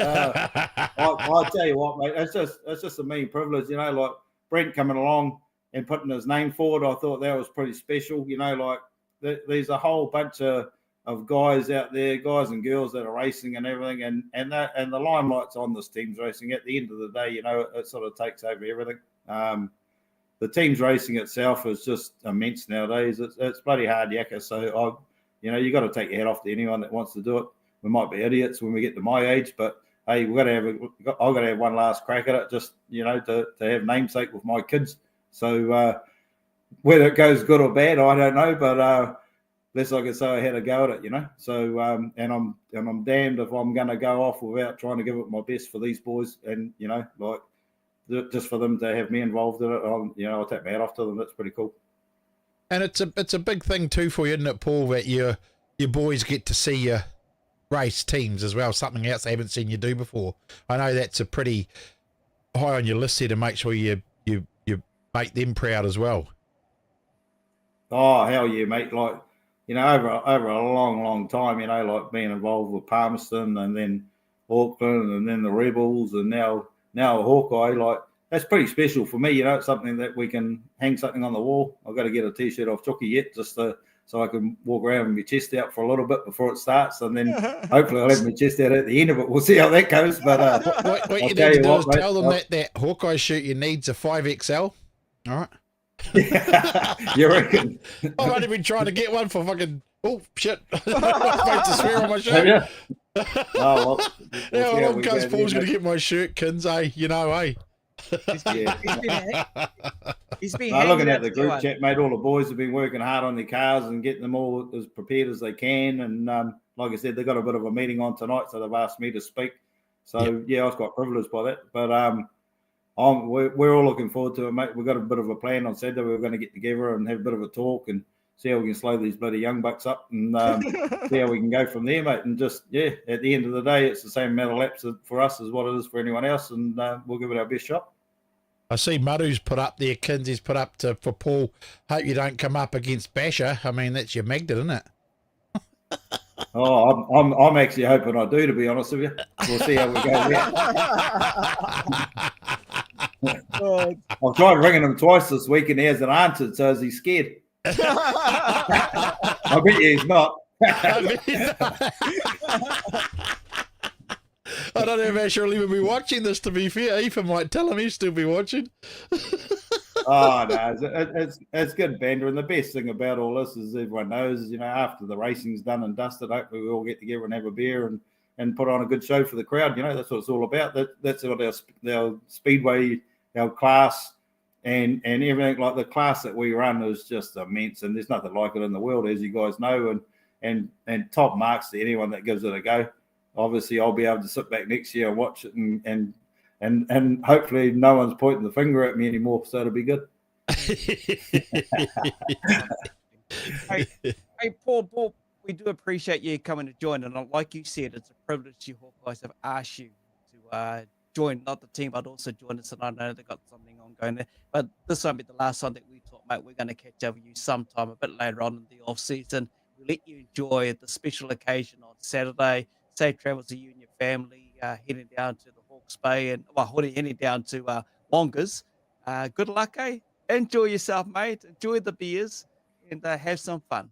I'll tell you what, mate, it's just a mean privilege, like Brent coming along and putting his name forward. I thought that was pretty special. There's a whole bunch of guys out there, guys and girls that are racing and everything, and the limelight's on this team's racing. At the end of the day, it sort of takes over everything. The team's racing itself is just immense nowadays. It's bloody hard yakka. So you got to take your head off to anyone that wants to do it. We might be idiots when we get to my age, but hey, I've got to have one last crack at it, just to have namesake with my kids. So whether it goes good or bad, I don't know, but less I can say I had a go at it, So and I'm damned if I'm going to go off without trying to give it my best for these boys, and just for them to have me involved in it, I'll take my hat off to them. That's pretty cool. And it's a big thing too for you, isn't it, Paul, that your boys get to see you race teams as well, something else they haven't seen you do before. I know that's a pretty high on your list here, to make sure you make them proud as well. Oh, hell yeah, mate. Like, over a long time, like being involved with Palmerston and then Auckland and then the Rebels and now Hawkeye, like, that's pretty special for me. It's something that we can hang something on the wall. I've got to get a T-shirt off Chucky yet, just so I can walk around with my chest out for a little bit before it starts, and then hopefully I'll have my chest out at the end of it. We'll see how that goes. But what you need to do is tell them that Hawkeye shirt you needs a 5XL. All right. You reckon? I've only been trying to get one for fucking. Oh shit! I'm about to swear on my shirt. Have you? Oh well. Now on goes Paul's going to get my shirt, Kins. Eh? He's been looking at the group chat, mate. All the boys have been working hard on their cars and getting them all as prepared as they can. And like I said, they've got a bit of a meeting on tonight, so they've asked me to speak. So yeah, I was quite privileged by that. But we're all looking forward to it, mate. We've got a bit of a plan on Saturday. We're going to get together and have a bit of a talk and see how we can slow these bloody young bucks up and see how we can go from there, mate. And just, at the end of the day, it's the same amount of laps for us as what it is for anyone else, and we'll give it our best shot. I see Maru's put up there, Kinsey's put up for Paul. Hope you don't come up against Basher. I mean, that's your magnet, isn't it? Oh, I'm actually hoping I do, to be honest with you. We'll see how we go there. I've tried ringing him twice this week and he hasn't answered, so is he scared? I bet you he's not. I don't know if Asher will even be watching this, to be fair. Ethan might tell him he'll still be watching. Oh, no, it's good banter. And the best thing about all this is everyone knows, after the racing's done and dusted, hopefully we all get together and have a beer and put on a good show for the crowd. That's what it's all about. That's what our speedway, our class, and everything. Like the class that we run is just immense, and there's nothing like it in the world, as you guys know. And top marks to anyone that gives it a go. obviously I'll be able to sit back next year and watch it, and hopefully no one's pointing the finger at me anymore. So it'll be good. Hey, Paul, we do appreciate you coming to join, and like you said, it's a privilege you Hawkeyes have asked you to join, not the team, but also join us. And I know they've got something ongoing there, but this won't be the last time that we talk, mate. We're going to catch up with you sometime a bit later on in the off season. We'll let you enjoy the special occasion on Saturday. Safe travels to you and your family, heading down to the Hawke's Bay and heading down to Wongas. Good luck, eh? Enjoy yourself, mate. Enjoy the beers and have some fun.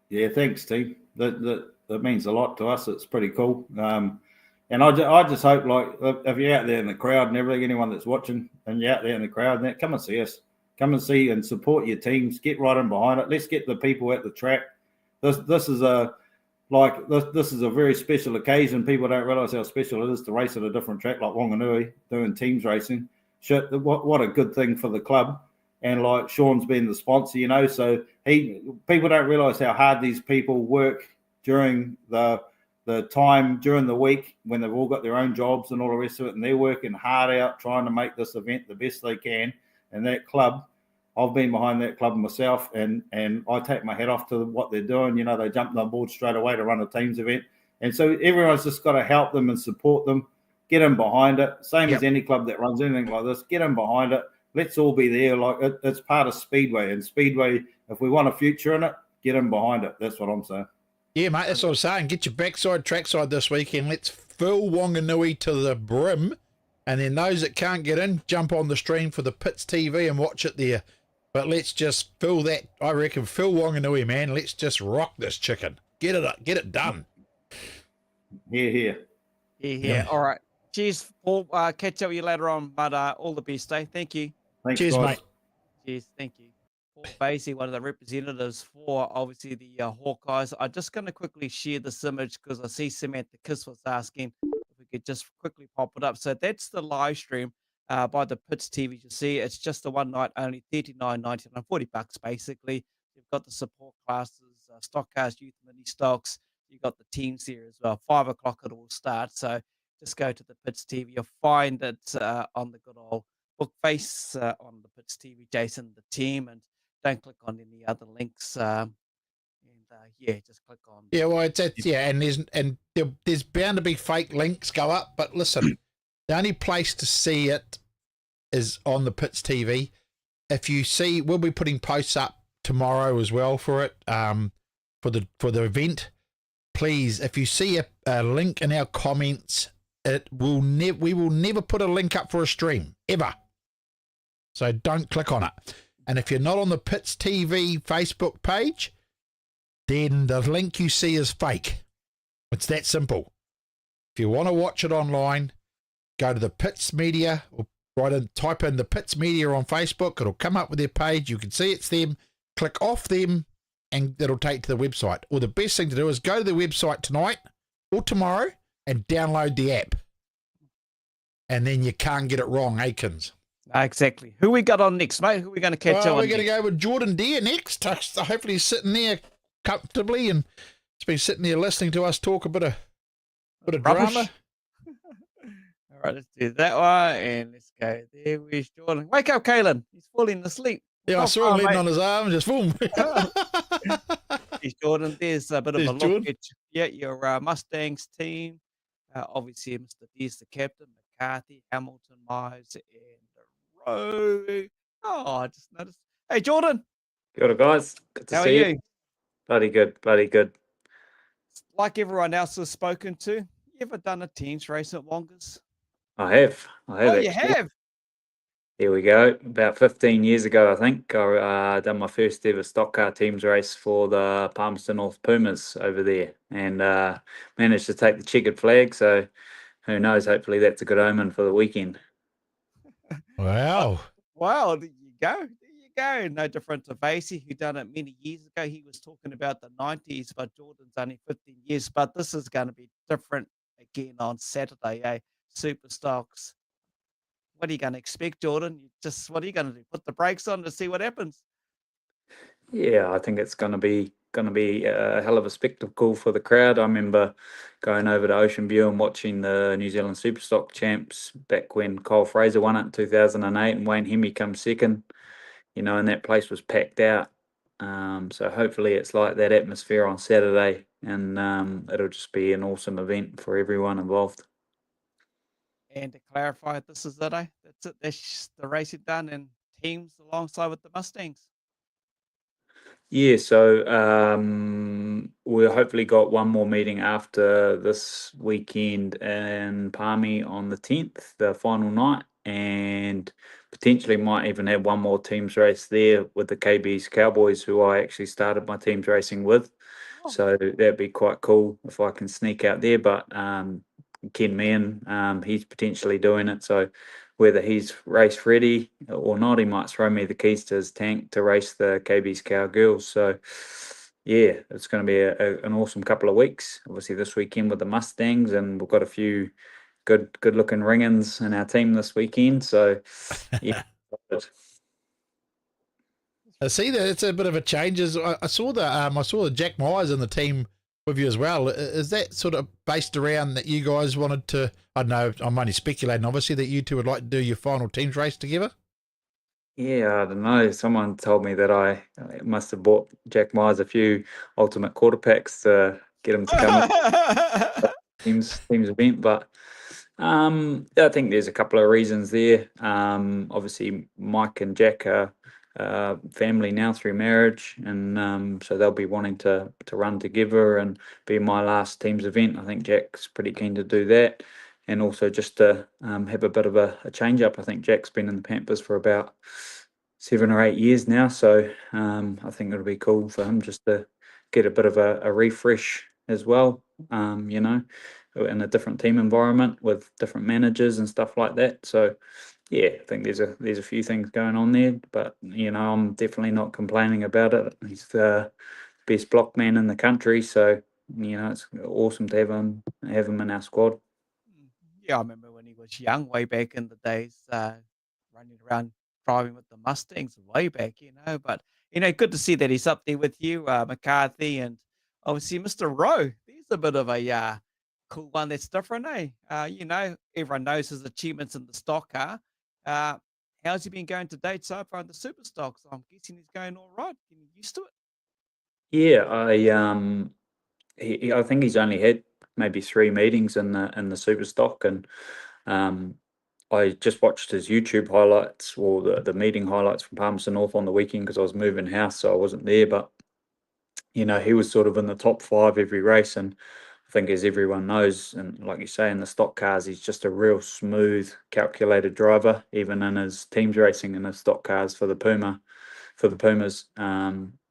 Yeah, thanks, Steve. That means a lot to us. It's pretty cool. And I just hope, like, if you're out there in the crowd and everything, anyone that's watching and you're out there in the crowd, come and see us. Come and see and support your teams. Get right in behind it. Let's get the people at the track. This is a very special occasion. People don't realise how special it is to race at a different track like Wanganui, doing teams racing. What a good thing for the club. And like Sean's been the sponsor, you know, so people don't realise how hard these people work during the time during the week when they've all got their own jobs and all the rest of it, and they're working hard out trying to make this event the best they can. And that club, I've been behind that club myself, and I take my hat off to what they're doing. You know, they jumped on board straight away to run a teams event, and so everyone's just got to help them and support them, get them behind it. Same as any club that runs anything like this, get them behind it. Let's all be there. Like it's part of Speedway, and Speedway, if we want a future in it, get them behind it. That's what I'm saying. Yeah, mate, that's what I'm saying. Get your backside, trackside this weekend. Let's fill Wanganui to the brim. And then those that can't get in, jump on the stream for the Pits TV and watch it there. But let's just fill that, I reckon, fill Wanganui, man. Let's just rock this chicken. Get it done. Here. Yeah. All right. Cheers, Paul. Catch up with you later on, but all the best, eh? Thank you. Thanks, cheers, guys. mate. Cheers. Thank you. Paul Vazey, one of the representatives for obviously the Hawkeyes. I'm just going to quickly share this image because I see Samantha Kiss was asking if we could just quickly pop it up. So that's the live stream by the Pits TV. You see, it's just the one night only, $39.99, $40 basically. You've got the support classes, stock cars, youth mini stocks. You've got the teams here as well. 5 o'clock it will start. So just go to the Pits TV. You'll find it on the good old book face on the Pits TV, Jason, the team, and don't click on any other links. Just click on. Yeah, well, and there's bound to be fake links go up, but listen, the only place to see it is on the Pits TV. If you see, we'll be putting posts up tomorrow as well for it, for the event. Please, if you see a link in our comments, we will never put a link up for a stream ever. So don't click on it. And if you're not on the Pits TV Facebook page, then the link you see is fake. It's that simple. If you want to watch it online, go to the Pits Media or type in the Pits Media on Facebook. It'll come up with their page. You can see it's them. Click off them and it'll take to the website. Or the best thing to do is go to the website tonight or tomorrow and download the app. And then you can't get it wrong, Akins. Exactly. Who we got on next, mate? Who are we going to catch up on? We're going to go with Jordan Deere next. Hopefully he's sitting there comfortably and he's been sitting there listening to us talk a bit of drama. All right, let's do that one. And let's go there. Where's Jordan? Wake up, KAELIN. He's falling asleep. Yeah, I saw him leaning on his arm, just boom. Here's Jordan. There's a bit of a look Jordan. at your Mustangs team. Obviously, Mr. Deere's the captain, McCarthy, Hamilton, Myers, and Rowe. Oh, I just noticed. Hey, Jordan. Good, guys. Good to see you. Bloody good. Like everyone else has spoken to, you ever done a teams race at Wongas? I have. You have? Here we go. About 15 years ago, I think, I done my first ever stock car teams race for the Palmerston North Pumas over there and managed to take the checkered flag. So who knows? Hopefully that's a good omen for the weekend. Wow. Wow, there you go. No different to Vazey, who done it many years ago. He was talking about the 90s, but Jordan's only 15 years. But this is going to be different again on Saturday, eh? Super stocks. What are you going to expect, Jordan? What are you going to do? Put the brakes on to see what happens? Yeah, I think it's going to be going to be a hell of a spectacle for the crowd. I remember going over to Ocean View and watching the New Zealand Superstock Champs back when Kyle Fraser won it in 2008 and Wayne Hemi come second, and that place was packed out. So hopefully it's like that atmosphere on Saturday, and it'll just be an awesome event for everyone involved. And to clarify, this is it, eh? That's it. That's the race is done, and teams alongside with the Mustangs. Yeah, so we'll hopefully got one more meeting after this weekend in Palmy on the 10th, the final night, and potentially might even have one more teams race there with the KB's Cowboys, who I actually started my teams racing with. Oh. So that'd be quite cool if I can sneak out there. But Ken Meehan, he's potentially doing it. So whether he's race ready or not, he might throw me the keys to his tank to race the KB's Cowgirls. So yeah, it's going to be an awesome couple of weeks. Obviously this weekend with the Mustangs, and we've got a few good looking ring-ins in our team this weekend. So yeah. I see that it's a bit of a change. I saw the Jack Myers in the team with you as well. Is that sort of based around that you guys wanted to? I don't know, I'm only speculating, obviously, that you two would like to do your final teams race together. Yeah, I don't know. Someone told me that I must have bought Jack Myers a few ultimate quarter packs to get him to come teams event, but I think there's a couple of reasons there. Obviously, Mike and Jack are family now through marriage, and so they'll be wanting to run together and be my last teams event. I think Jack's pretty keen to do that, and also just to have a bit of a change up. I think Jack's been in the Panthers for about 7 or 8 years now, so I think it'll be cool for him just to get a bit of a refresh as well. In a different team environment with different managers and stuff like that. So yeah, I think there's a few things going on there, but I'm definitely not complaining about it. He's the best block man in the country, so it's awesome to have him in our squad. Yeah, I remember when he was young, way back in the days, running around driving with the Mustangs way back, But good to see that he's up there with you, McCarthy, and obviously Mr. Rowe. There's a bit of a cool one that's different, eh? Everyone knows his achievements in the stock car. How's he been going to date so far in the super stocks? I'm guessing he's going all right. Getting used to it. Yeah, I think he's only had maybe 3 meetings in the super stock, and I just watched his YouTube highlights, or the meeting highlights from Palmerston North on the weekend because I was moving house, so I wasn't there. But he was sort of in the top 5 every race, and I think, as everyone knows, and like you say, in the stock cars, he's just a real smooth, calculated driver, even in his teams racing in his stock cars for the Pumas.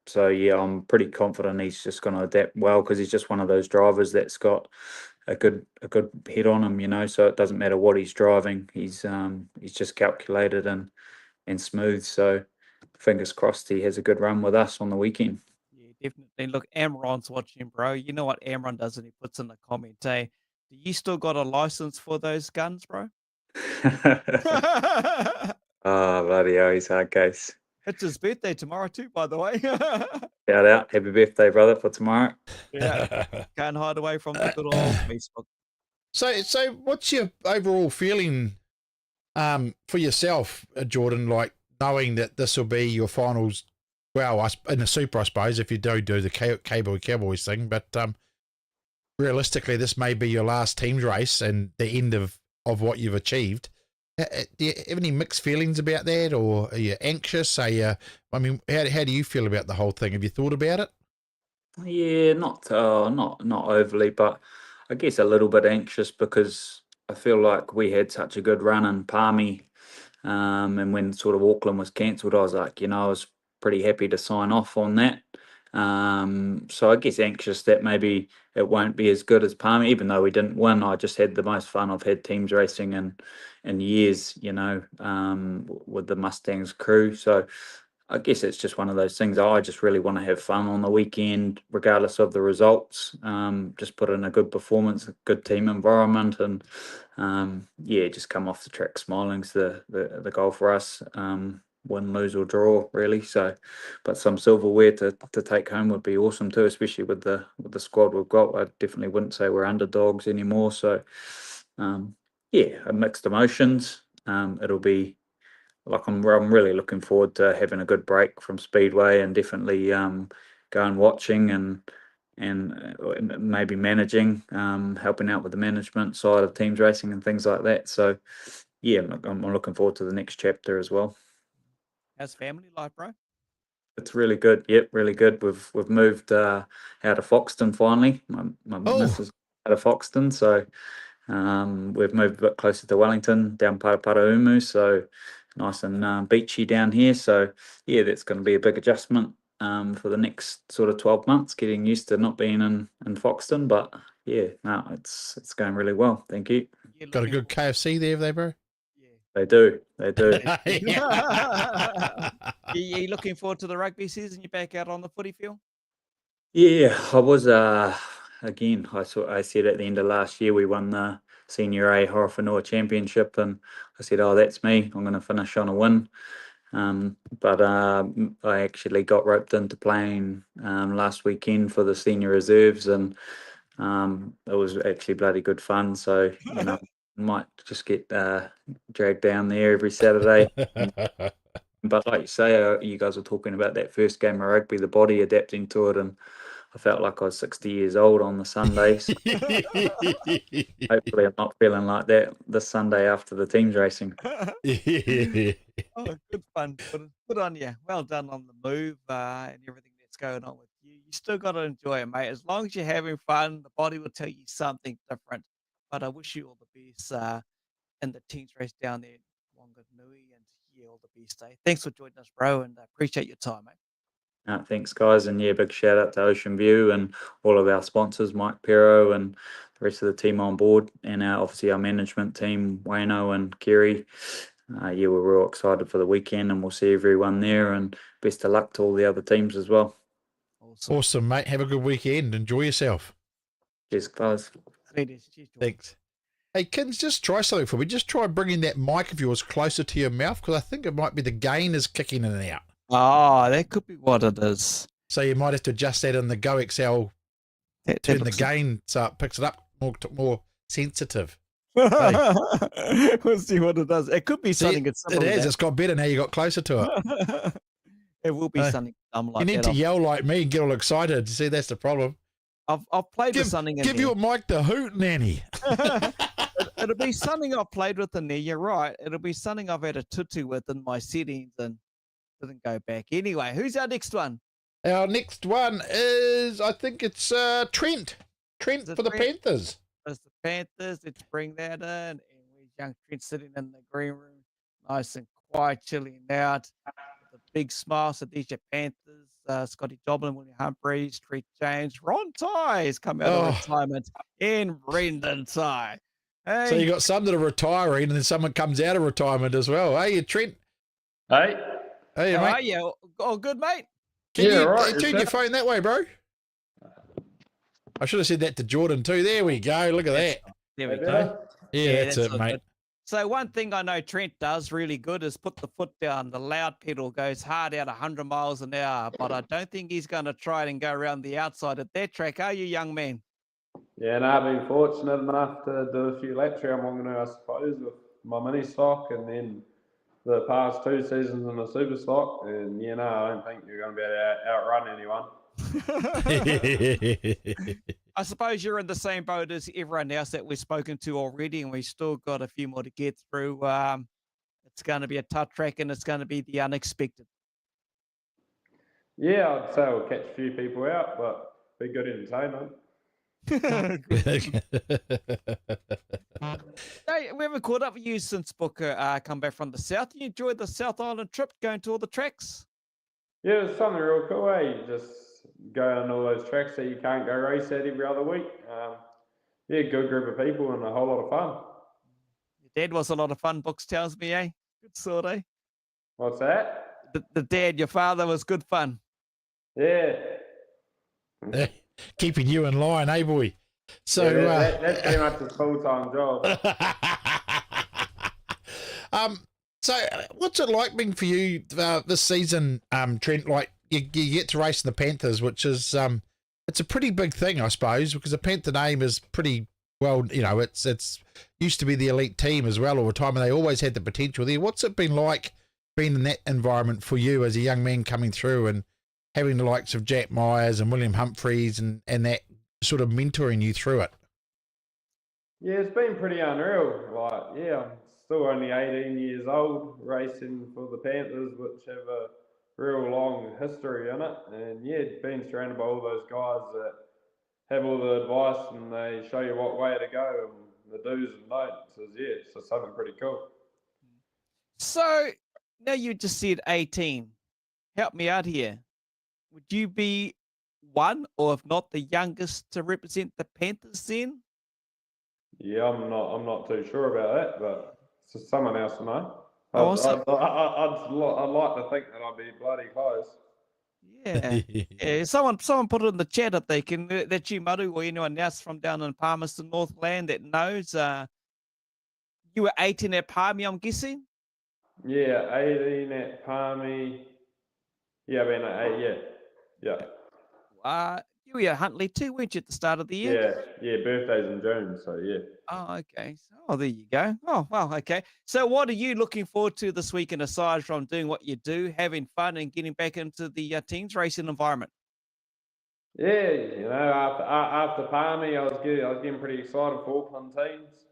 So yeah, I'm pretty confident he's just going to adapt well, because he's just one of those drivers that's got a good head on him, so it doesn't matter what he's driving. He's just calculated and smooth. So fingers crossed he has a good run with us on the weekend. Yeah, definitely. Look, Amron's watching, bro. You know what Amron does, and he puts in the comment, hey, do you still got a license for those guns, bro? Oh, bloody hell, he's hard case. It's his birthday tomorrow too, by the way. Shout out. Happy birthday, brother, for tomorrow. Yeah. Can't hide away from the good old Facebook. So what's your overall feeling for yourself, Jordan, like knowing that this will be your finals, well, in the super, I suppose, if you do the Cowboys thing, but realistically, this may be your last teams race and the end of what you've achieved. Do you have any mixed feelings about that, or are you anxious? How do you feel about the whole thing? Have you thought about it? Yeah, not overly, but I guess a little bit anxious, because I feel like we had such a good run in Palmy, and when sort of Auckland was cancelled, I was like, I was pretty happy to sign off on that. So I guess anxious that maybe it won't be as good as Palmy, even though we didn't win. I just had the most fun I've had teams racing in years, with the Mustangs crew. So I guess it's just one of those things. I just really want to have fun on the weekend, regardless of the results. Just put in a good performance, a good team environment, and just come off the track smiling's the goal for us. win, lose or draw really. So, but some silverware to take home would be awesome too, especially with the squad we've got. I definitely wouldn't say we're underdogs anymore. So, yeah, mixed emotions. It'll be like I'm really looking forward to having a good break from Speedway and definitely going watching and maybe managing, helping out with the management side of teams racing and things like that. So yeah, I'm looking forward to the next chapter as well. How's family life, bro? It's really good. Yep, really good. We've moved out of Foxton finally. My missus out of Foxton, so we've moved a bit closer to Wellington, down Paraumu, so nice and beachy down here. So yeah, that's going to be a big adjustment for the next sort of 12 months, getting used to not being in Foxton. But yeah, no, it's going really well. Thank you. Got a good KFC there, have they, bro? They do. You looking forward to the rugby season? You back out on the footy field? Yeah, I was. Again, I said at the end of last year we won the Senior A Horowhenua Championship, and I said, "Oh, that's me. I'm going to finish on a win." But I actually got roped into playing last weekend for the senior reserves, and it was actually bloody good fun. So you know, might just get dragged down there every Saturday. But like you say, you guys were talking about that first game of rugby, the body adapting to it, and I felt like I was 60 years old on the Sunday. So hopefully I'm not feeling like that this Sunday after the team's racing. Oh, good fun. Good on you. Well done on the move and everything that's going on with you. You still got to enjoy it, mate. As long as you're having fun, the body will tell you something different. But I wish you all the best in the team's race down there in Wanganui, and yeah, all the best. Thanks for joining us, bro, and appreciate your time, mate. Thanks, guys. And yeah, big shout out to Ocean View and all of our sponsors, Mike Pero and the rest of the team on board, and obviously our management team, Wayno and Kerry. Yeah, we're real excited for the weekend, and we'll see everyone there, and best of luck to all the other teams as well. Awesome, mate. Have a good weekend. Enjoy yourself. Cheers, guys. Thanks. Hey, Kins, just try something for me. Just try bringing that mic of yours closer to your mouth, because I think it might be the gain is kicking in and out. Oh, that could be what it is. So you might have to adjust that in the Go XL, turn the gain so it picks it up more sensitive. We'll see what it does. It could be something. It is. It's got better now. You got closer to it. It will be something dumb like that. You need to yell like me and get all excited. See, that's the problem. I've played with something. Give your mic the hoot, Nanny. It'll be something I've played with in there. You're right. It'll be something I've had a tutu with in my settings and didn't go back. Anyway, who's our next one? Our next one is, I think it's Trent. Trent for the Panthers. It's the Panthers. Let's bring that in. And we're young Trent sitting in the green room, nice and quiet, chilling out. With a big smile. So these are Panthers. Scotty Doblin, William Humphreys, Trent James, Ron Ty has come out of retirement, and Brendan Ty. Hey. So you got some that are retiring, and then someone comes out of retirement as well. Hey, Trent. Hey. Hey, how mate. are you? Oh, good, mate. Can you turn your phone that way, bro? I should have said that to Jordan too. There we go. Look at that. There we go. Yeah, that's it, mate. Good. So one thing I know Trent does really good is put the foot down. The loud pedal goes hard out 100 miles an hour, but I don't think he's going to try it and go around the outside at that track. Are you, young man? Yeah, no, I've been fortunate enough to do a few laps around Wanganui, I suppose, with my mini stock, and then the past 2 seasons in the super stock. And, you know, I don't think you're going to be able to outrun anyone. I suppose you're in the same boat as everyone else that we've spoken to already, and we've still got a few more to get through. It's going to be a tough track, and it's going to be the unexpected. Yeah, I'd say we'll catch a few people out, but be good entertainment. Hey, we haven't caught up with you since Booker come back from the south. You enjoyed the South Island trip, going to all the tracks? Yeah, it was something real cool, eh? You just go on all those tracks that you can't go race at every other week. Yeah, good group of people and a whole lot of fun. Your dad was a lot of fun, Books tells me, eh? Good sort, eh? What's that? The dad, your father, was good fun. Yeah. Keeping you in line, eh, boy? So yeah, that's pretty much his full-time job. So, what's it like being for you this season, Trent? Like, you get to race in the Panthers, which is it's a pretty big thing, I suppose, because the Panther name is pretty well, you know, it's used to be the elite team as well all the time, and they always had the potential there. What's it been like being in that environment for you as a young man coming through and having the likes of Jack Myers and William Humphreys and that sort of mentoring you through it? Yeah, it's been pretty unreal. Like, yeah, I'm still only 18 years old, racing for the Panthers, which have a real long history in it. And yeah, being surrounded by all those guys that have all the advice and they show you what way to go and the do's and don'ts is, yeah, it's just something pretty cool. So now you just said 18. Help me out here. Would you be one, or if not the youngest, to represent the Panthers then? Yeah, I'm not too sure about that, but it's just someone else to know. Awesome. I'd like to think that I'd be bloody close. Yeah. Yeah. Someone put it in the chat if they can. That you, Maru, or anyone else from down in Palmerston, Northland, that knows. You were 18 at Palmy, I'm guessing. Yeah, 18 at Palmy. Yeah, I mean, yeah. You were at Huntley too, weren't you, at the start of the year? Yeah, birthday's in June, so yeah. Oh, okay. Oh, there you go. Oh, well, okay. So what are you looking forward to this weekend, aside from doing what you do, having fun and getting back into the teams racing environment? Yeah, you know, after Palmy, I was getting pretty excited for Auckland teams.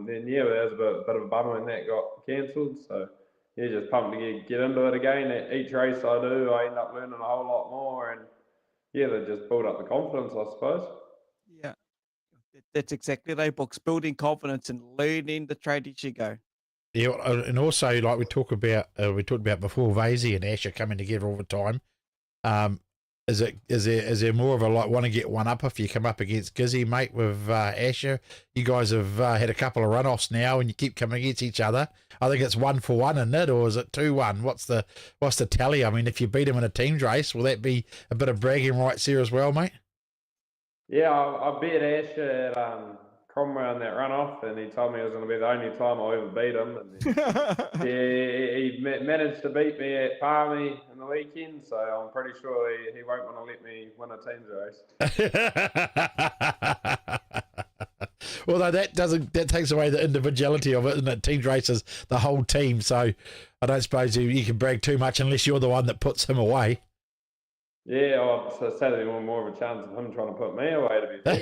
Then yeah, there was a bit of a bummer when that got cancelled. So yeah, just pumped to get into it again. At each race I do, I end up learning a whole lot more, and yeah, they just build up the confidence, I suppose. Yeah, that's exactly it, books, building confidence and learning the trade as you go. Yeah, and also like we talked about before, Vazey and Asher coming together all the time. Is there more of a like want to get one up if you come up against Gizzy, mate, with Asher? You guys have had a couple of runoffs now, and you keep coming against each other. I think it's 1-for-1 in it, or is it 2-1? What's the tally? I mean, if you beat him in a teams race, will that be a bit of bragging rights there as well, mate? Yeah, I beat Asher at Cromwell in that runoff, and he told me it was going to be the only time I ever beat him. And he managed to beat me at Palmy in the weekend, so I'm pretty sure he won't want to let me win a teams race. Although that takes away the individuality of it, isn't it? Teams races the whole team, so I don't suppose you can brag too much unless you're the one that puts him away. Yeah, so Saturday more of a chance of him trying to put me away, to be fair.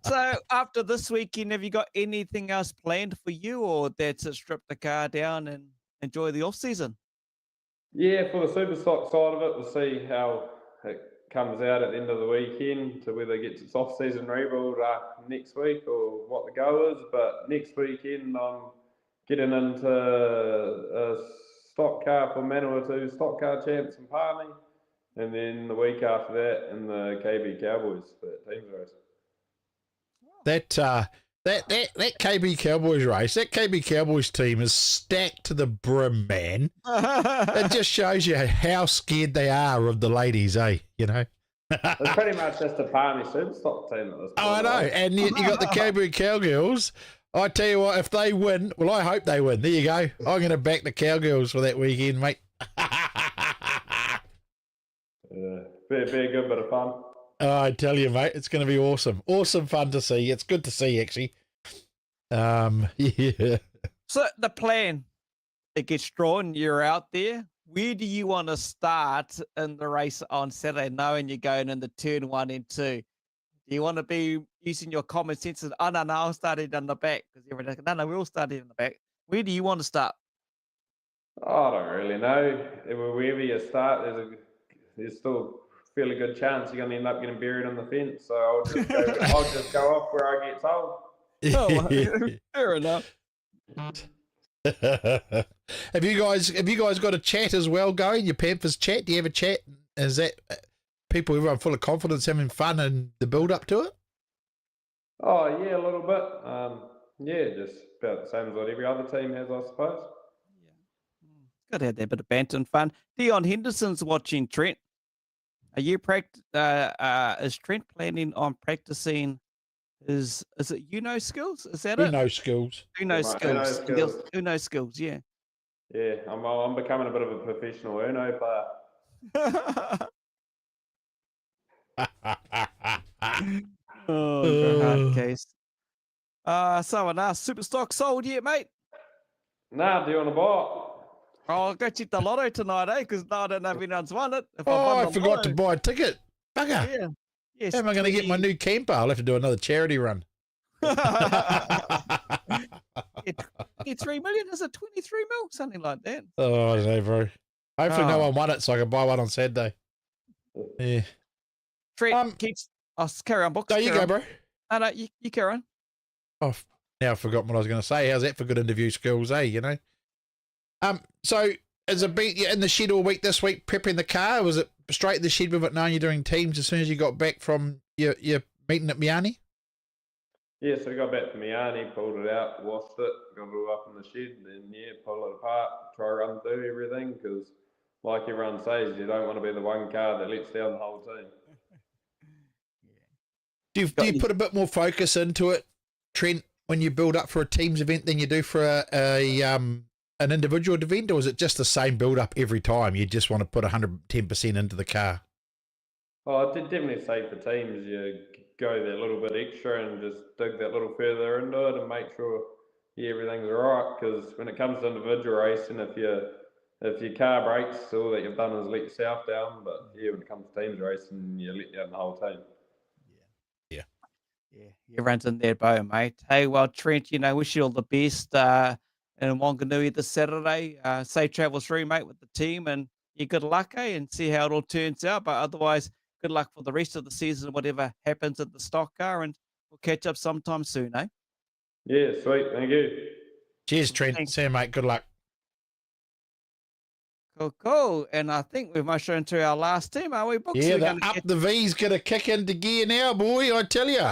So after this weekend, have you got anything else planned for you, or that's it, strip the car down and enjoy the off season? Yeah, for the super stock side of it, we'll see how it comes out at the end of the weekend to whether it gets its off season rebuild next week or what the go is. But next weekend, I'm getting into a stock car for Manawatu, stock car champs in Palmy, and then the week after that in the KB Cowboys for that teams race. That KB Cowboys race, that KB Cowboys team is stacked to the brim, man. It just shows you how scared they are of the ladies, eh? You know. It's pretty much just a Palmy super stock team at this point. Oh, I know, and you got the Cowboy Cowgirls. I tell you what, if they win, well, I hope they win. There you go. I'm going to back the Cowgirls for that weekend, mate. Yeah, be a good bit of fun. Oh, I tell you, mate, it's going to be awesome. Awesome fun to see. It's good to see, actually. Yeah. So the plan, it gets drawn, you're out there. Where do you want to start in the race on Saturday, knowing you're going into turn 1 and 2? Do you want to be using your common sense? Oh, no, I'll start it in the back. Because everyone, no, we'll start it in the back. Where do you want to start? I don't really know. Wherever you start, there's still a fairly good chance you're going to end up getting buried in the fence. So I'll just go off where I get told. Oh, fair enough. Have you guys got a chat as well going? Your Panthers chat? Do you have a chat? Is that everyone full of confidence, having fun, and the build up to it? Oh yeah, a little bit. Yeah, just about the same as what every other team has, I suppose. Yeah, got to have that bit of banter and fun. Dion Henderson's watching Trent. Are you is Trent planning on practicing is it skills? Is that Who it? knows skills? Uno Yeah, mate, Uno skills. skills. Uno skills. Yeah. Yeah, I'm becoming a bit of a professional Uno player. Oh, hard case. Someone asked, super stock sold yet, mate? Nah, do you want to buy I'll go check the lotto tonight, eh? Because I don't know if anyone's won it. If Oh, won I the forgot to lotto. buy a ticket. Bugger. Yeah. Yes. How am I going to get my new camper? I'll have to do another charity run. Yeah, 23 million? Is it 23 mil? Something like that. Oh, I don't know, bro. Hopefully no Oh. one won it so I can buy one on Saturday. Yeah. Trent keeps. I'll carry on, Books. There you go, bro. No, you carry on. Oh, now I've forgotten what I was going to say. How's that for good interview skills, eh? You know? So has it been in the shed all week this week prepping the car? Was it straight in the shed with it knowing you're doing teams as soon as you got back from your meeting at Miani? Yeah, so we got back to Miani, pulled it out, washed it, got it all up in the shed, and then pull it apart, try to run through everything, because like everyone says, you don't want to be the one car that lets down the whole team. Do you put a bit more focus into it, Trent, when you build up for a team's event than you do for an individual event, or is it just the same build up every time? You just want to put 110% into the car? Oh, I did definitely say for teams, you go that little bit extra and just dig that little further into it and make sure everything's all right. Because when it comes to individual racing, if your car breaks, all that you've done is let yourself down. But when it comes to teams racing, you let down the whole team. Yeah, everyone's in their boat, mate. Hey, well, Trent, wish you all the best in Wanganui this Saturday. Safe travels through, mate, with the team, and good luck, and see how it all turns out. But otherwise, good luck for the rest of the season, whatever happens at the stock car, and we'll catch up sometime soon, eh? Yeah, sweet. Thank you. Cheers, Trent. Thanks. See you, mate. Good luck. Cool. And I think we've mushed into our last team, are we, Books? Yeah, the V's going to kick into gear now, boy, I tell you.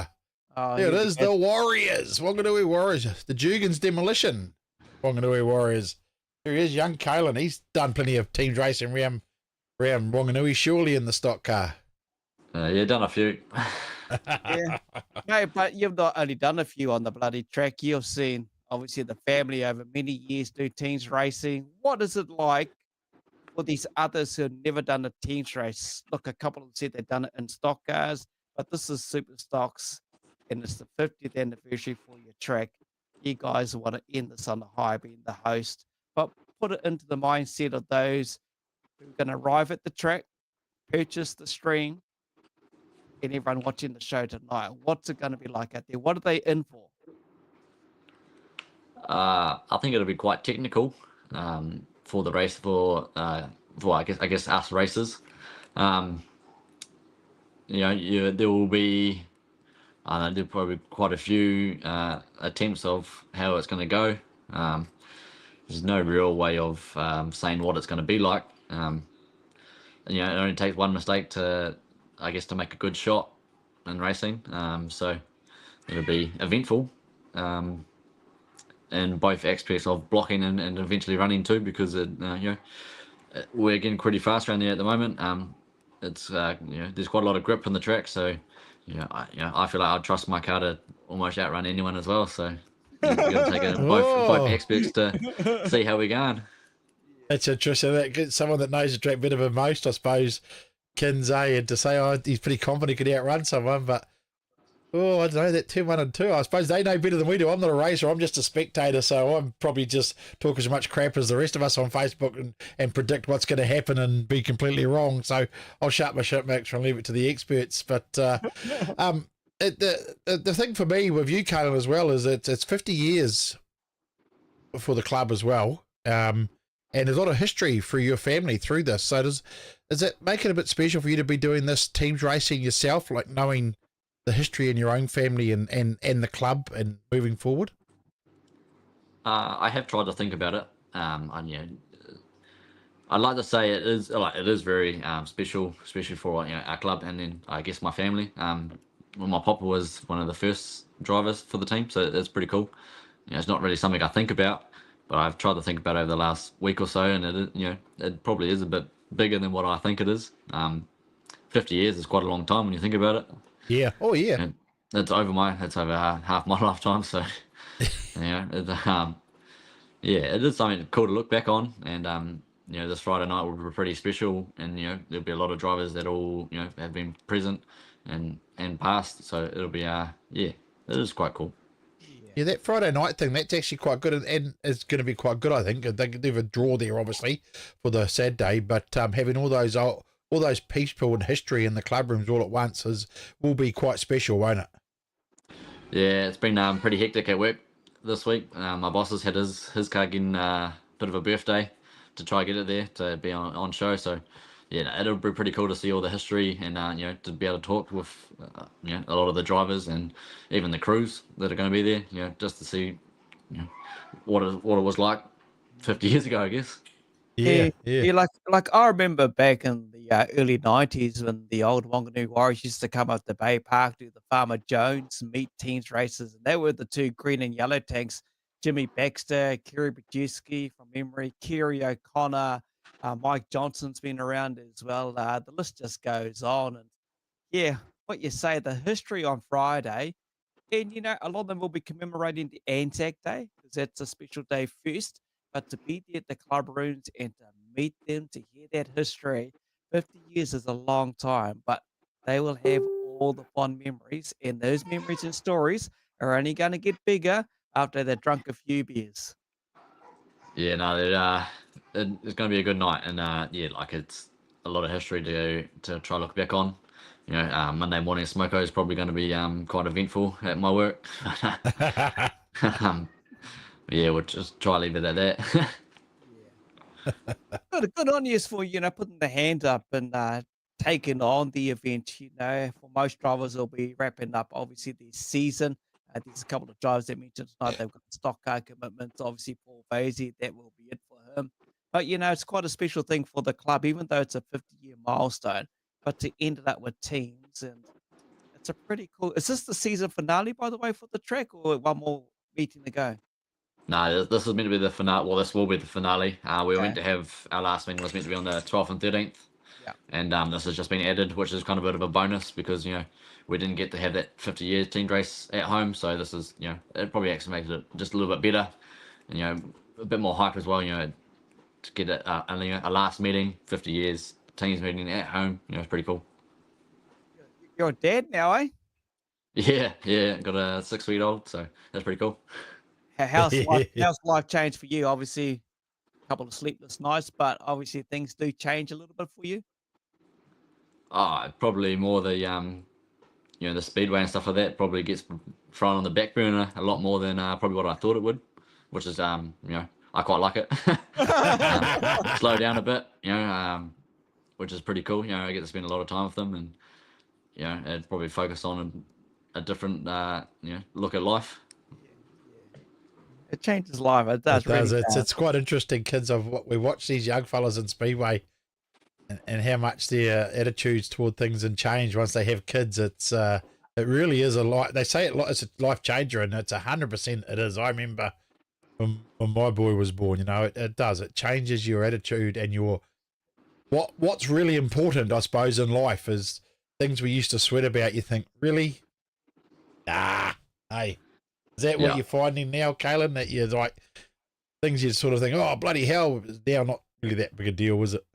Oh, There it is, the Warriors. Wanganui Warriors. The Jugans Demolition. Wanganui Warriors. Here he is, young KAELIN. He's done plenty of teams racing around Wanganui, surely in the stock car. Yeah, done a few. Yeah. No, but you've not only done a few on the bloody track. You've seen, obviously, the family over many years do teams racing. What is it like for these others who have never done a teams race? Look, a couple of them said they've done it in stock cars, but this is super stocks, and it's the 50th anniversary for your track. You guys want to end this on the high, being the host, but put it into the mindset of those who are going to arrive at the track, purchase the stream, and everyone watching the show tonight. What's it going to be like out there? What are they in for? I think it'll be quite technical for the race for I guess us racers. There will be there'll probably be quite a few attempts of how it's going to go. There's no real way of saying what it's going to be like. It only takes one mistake to make a good shot in racing. So it'll be eventful in both aspects of blocking and eventually running too, because we're getting pretty fast around there at the moment. It's there's quite a lot of grip on the track, so I feel like I'd trust my car to almost outrun anyone as well. So we're going to take it in both aspects to see how we're going. That's interesting. That gets someone that knows the track better than most, I suppose, Kinser, and to say, he's pretty confident he could outrun someone, but I don't know, that 10-1 and 2, I suppose they know better than we do. I'm not a racer, I'm just a spectator, so I'm probably just talking as much crap as the rest of us on Facebook and predict what's going to happen and be completely wrong. So I'll shut my shit mouth and leave it to the experts. But the thing for me with you, KAELIN, as well, is it's 50 years for the club as well. And there's a lot of history for your family through this. So does it make it a bit special for you to be doing this teams racing yourself, like knowing the history in your own family and the club and moving forward? I have tried to think about it. I'd like to say it is very special, especially for our club, and then I guess my family. My papa was one of the first drivers for the team, so it's pretty cool. It's not really something I think about, but I've tried to think about it over the last week or so, and it probably is a bit bigger than what I think it is. 50 years is quite a long time when you think about it. Yeah. Oh, yeah. it's over half my lifetime. So yeah, it is something cool to look back on, and this Friday night will be pretty special, and there'll be a lot of drivers that all have been present and past, so it'll be yeah, it is quite cool. Yeah, that Friday night thing, that's actually quite good, and it's going to be quite good, I think. They have a draw there, obviously, for the Saturday, but having all those people in history in the club rooms all at once will be quite special, won't it? Yeah, it's been pretty hectic at work this week. My boss has had his car getting a bit of a birthday to try get it there to be on show. So yeah, it'll be pretty cool to see all the history and to be able to talk with a lot of the drivers and even the crews that are going to be there. Just to see what it was like 50 years ago, I guess. Yeah. Like I remember back in the early '90s when the old Wanganui Warriors used to come up to Baypark, do the Farmer Jones meet teams races, and they were the two green and yellow tanks. Jimmy Baxter, Kerry Bajewski from memory, Kerry O'Connor, Mike Johnson's been around as well. The list just goes on, and yeah, what you say, the history on Friday, and a lot of them will be commemorating the Anzac Day because that's a special day first. But to be there at the club rooms and to meet them, to hear that history, 50 years is a long time, but they will have all the fond memories, and those memories and stories are only going to get bigger after they've drunk a few beers. Yeah, no, it's going to be a good night, and it's a lot of history to try to look back on. Monday morning smoko is probably going to be quite eventful at my work. Yeah, we'll just try to leave it at that. Good on you for putting the hand up and taking on the event. For most drivers, they'll be wrapping up obviously the season. There's a couple of drivers that mentioned tonight they've got stock car commitments. Obviously, Paul Vazey, that will be it for him. But it's quite a special thing for the club, even though it's a 50-year milestone. But to end it up with teams, and it's a pretty cool. Is this the season finale, by the way, for the track, or one more meeting to go? No, this is meant to be the finale. Well, this will be the finale. We were Okay. meant to have our last meeting was meant to be on the 12th and 13th. Yeah. And this has just been added, which is kind of a bit of a bonus because we didn't get to have that 50-year team race at home. So this is it probably actually makes it just a little bit better, and a bit more hype as well. To get a last meeting, 50 years teams meeting at home. It's pretty cool. You're a dad now, eh? Yeah, got a 6-week-old, so that's pretty cool. How's life changed for you? Obviously, a couple of sleepless nights, but obviously things do change a little bit for you. Probably more the the speedway and stuff like that probably gets thrown on the back burner a lot more than probably what I thought it would, which is I quite like it. Slow down a bit, which is pretty cool. I get to spend a lot of time with them, and and probably focus on a different look at life. It changes life. It does. It's quite interesting, kids. We watch these young fellas in speedway, and how much their attitudes toward things and change once they have kids. It really is they say it's a life changer, and it's 100%. It is. I remember when my boy was born. It does. It changes your attitude and your what's really important, I suppose, in life is things we used to sweat about. You think, really? Nah. Hey. Is that what you're finding now, KAELIN? That you're like things you sort of think, oh bloody hell, now not really that big a deal, was it?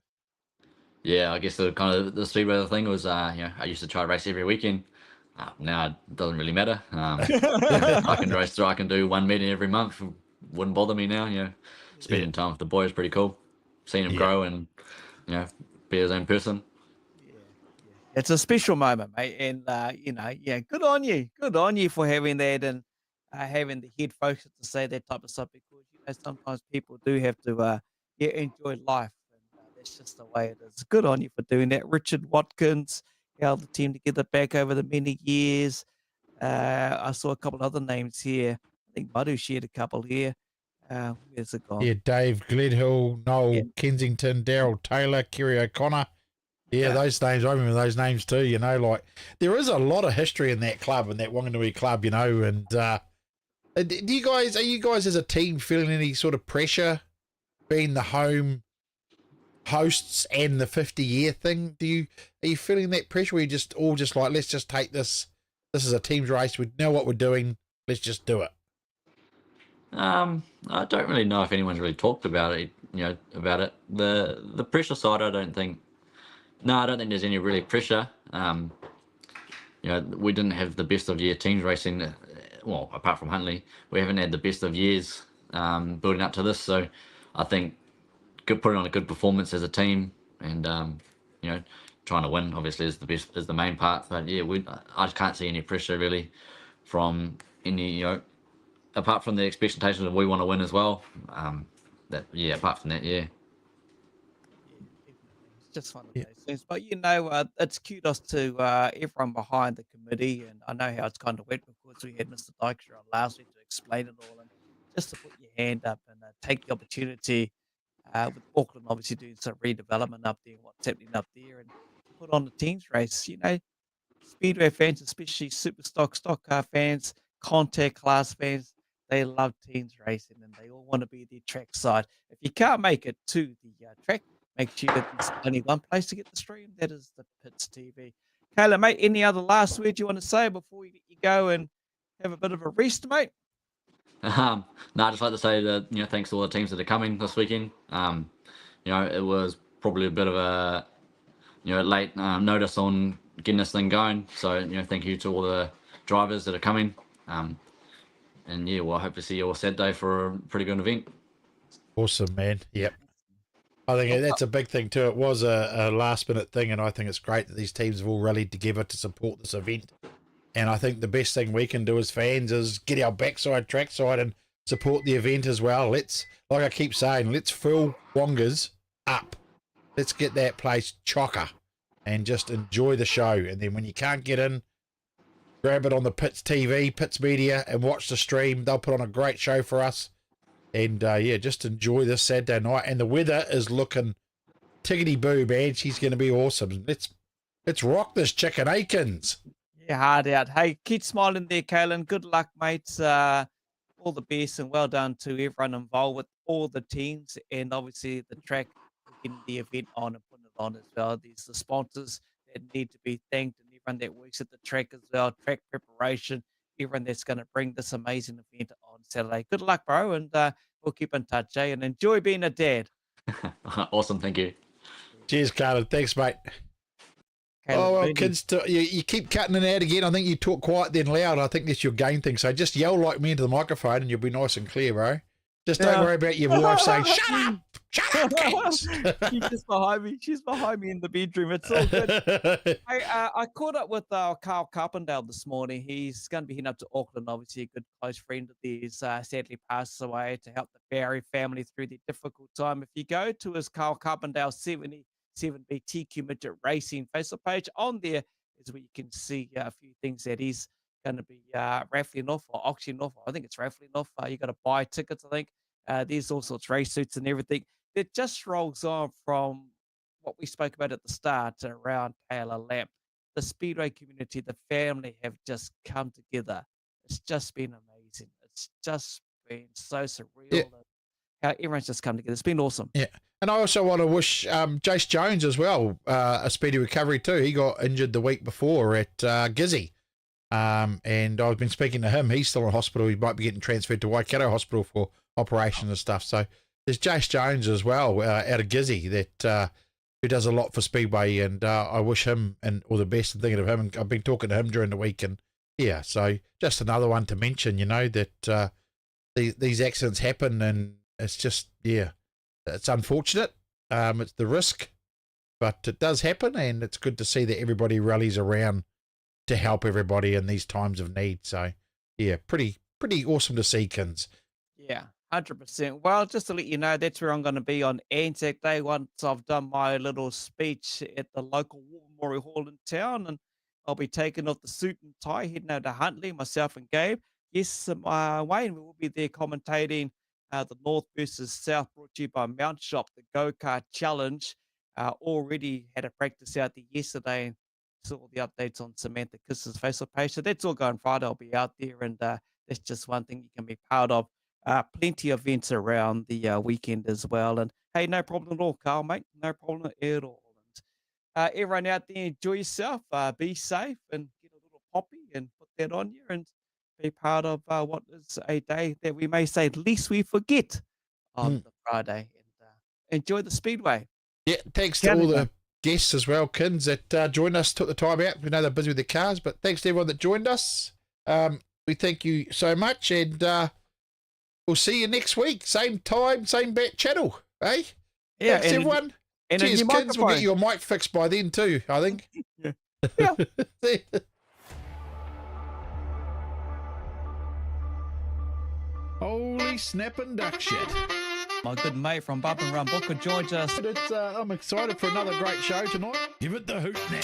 Yeah, I guess the kind of the speedway thing was, I used to try to race every weekend. Now it doesn't really matter. I can race through. I can do one meeting every month. Wouldn't bother me now. Spending time with the boys pretty cool. Seeing him grow and be his own person. It's a special moment, mate, and good on you. Good on you for having that and having the head focus to say that type of stuff because sometimes people do have to enjoy life, and that's just the way it is. Good on you for doing that, Richard Watkins. Held the team together back over the many years. I saw a couple of other names here. I think Madu shared a couple here. Where's it gone? Yeah, Dave Gledhill, Noel Kensington, Daryl Taylor, Kerry O'Connor. Yeah, those names, I remember those names too, like there is a lot of history in that club, in that Wanganui club, and are you guys as a team feeling any sort of pressure being the home hosts and the 50-year thing? Are you feeling that pressure, or are you just like, let's just take this This is a teams race. We know what we're doing. Let's just do it. I don't really know if anyone's really talked about it. About it. The pressure side, I don't think. No, I don't think there's any really pressure. We didn't have the best of year teams racing. Well, apart from Huntley, we haven't had the best of years building up to this. So, I think putting on a good performance as a team, and trying to win obviously is the main part. But yeah, I just can't see any pressure really from any apart from the expectations that we want to win as well. Apart from that, yeah. It's just one of those things. But it's kudos to everyone behind the committee, and I know how it's kind of went because we had Mr. Dykstra on last week to explain it all, and just to put your hand up and take the opportunity with Auckland obviously doing some redevelopment up there, what's happening up there, and put on the teams race. Speedway fans, especially super stock car fans, contact class fans, they love teams racing and they all want to be the track side. If you can't make it to the track, make sure that there's only one place to get the stream. That is the Pits TV. KAELIN, mate, any other last words you want to say before we let you go and have a bit of a rest, mate? No, I'd just like to say that thanks to all the teams that are coming this weekend. It was probably a bit of a late notice on getting this thing going. So thank you to all the drivers that are coming. And yeah, well, I hope to see you all Saturday for a pretty good event. Awesome, man. Yep. I think that's a big thing too. It was a last minute thing, and I think it's great that these teams have all rallied together to support this event. And I think the best thing we can do as fans is get our backside, trackside, and support the event as well. Let's, like I keep saying, let's fill Wongas up. Let's get that place chocker and just enjoy the show. And then when you can't get in, grab it on the Pits TV, Pits Media, and watch the stream. They'll put on a great show for us. And just enjoy this Saturday night. And the weather is looking tickety-boo, man. She's going to be awesome. Let's rock this Chicken Akins. Yeah, hard out. Hey, keep smiling there, KAELIN. Good luck, mates. All the best and well done to everyone involved with all the teams and obviously the track, getting the event on and putting it on as well. There's the sponsors that need to be thanked and everyone that works at the track as well, track preparation, everyone that's going to bring this amazing event on Saturday. Good luck, bro, and we'll keep in touch, eh? And enjoy being a dad. Awesome, thank you. Cheers, KAELIN. Thanks, mate. Well, kids, you keep cutting it out again. I think you talk quiet then loud. I think that's your game thing. So just yell like me into the microphone and you'll be nice and clear, bro. Just don't worry about your wife saying, shut up, kids. She's just behind me. She's behind me in the bedroom. It's all good. I caught up with Carl Carpendale this morning. He's going to be heading up to Auckland. Obviously, a good close friend of theirs sadly passed away to help the Barry family through their difficult time. If you go to his Carl Carpendale 77B TQ Midget Racing Facebook page, on there is where you can see a few things that he's going to be raffling off or auctioning off. I think it's raffling off. You got to buy tickets, I think. There's all sorts of race suits and everything. It just rolls on from what we spoke about at the start around Taylor Lamp. The Speedway community, the family have just come together. It's just been amazing. It's just been so surreal. Yeah. How everyone's just come together. It's been awesome. Yeah. And I also want to wish Jace Jones as well a speedy recovery too. He got injured the week before at Gizzy. And I've been speaking to him. He's still in hospital. He might be getting transferred to Waikato Hospital for operation and stuff. So there's Jace Jones as well out of Gizzy that who does a lot for Speedway. And I wish him and all the best and thinking of him. And I've been talking to him during the week. And yeah, so just another one to mention, that these accidents happen and it's just, yeah. It's unfortunate. It's the risk, but it does happen, and it's good to see that everybody rallies around to help everybody in these times of need. So, yeah, pretty awesome to see, Kins. Yeah, 100%. Well, just to let you know, that's where I'm going to be on Anzac Day once I've done my little speech at the local War Memorial Hall in town, and I'll be taking off the suit and tie, heading over to Huntley, myself and Gabe. Yes, Wayne, we will be there commentating the North versus South, brought to you by Mount Shop, the Go-Kart Challenge. Already had a practice out there yesterday and saw all the updates on Samantha Kisser's Facebook page. So that's all going Friday. I'll be out there, and that's just one thing you can be part of. Plenty of events around the weekend as well. And hey, no problem at all, Carl, mate. No problem at all. And everyone out there, enjoy yourself. Be safe and get a little poppy and put that on you and be part of what is a day that we may say least we forget on the Friday. And enjoy the Speedway. Yeah, thanks to all the guests as well, Kins, that joined us, took the time out. We know they're busy with their cars, but thanks to everyone that joined us. We thank you so much, and we'll see you next week. Same time, same bat channel, eh? Yeah, thanks, everyone. And cheers, Kins. We'll get your mic fixed by then too, I think. Yeah. Holy snapping duck shit. My good mate from Bump and Run Booker joins us. I'm excited for another great show tonight. Give it the hoot now.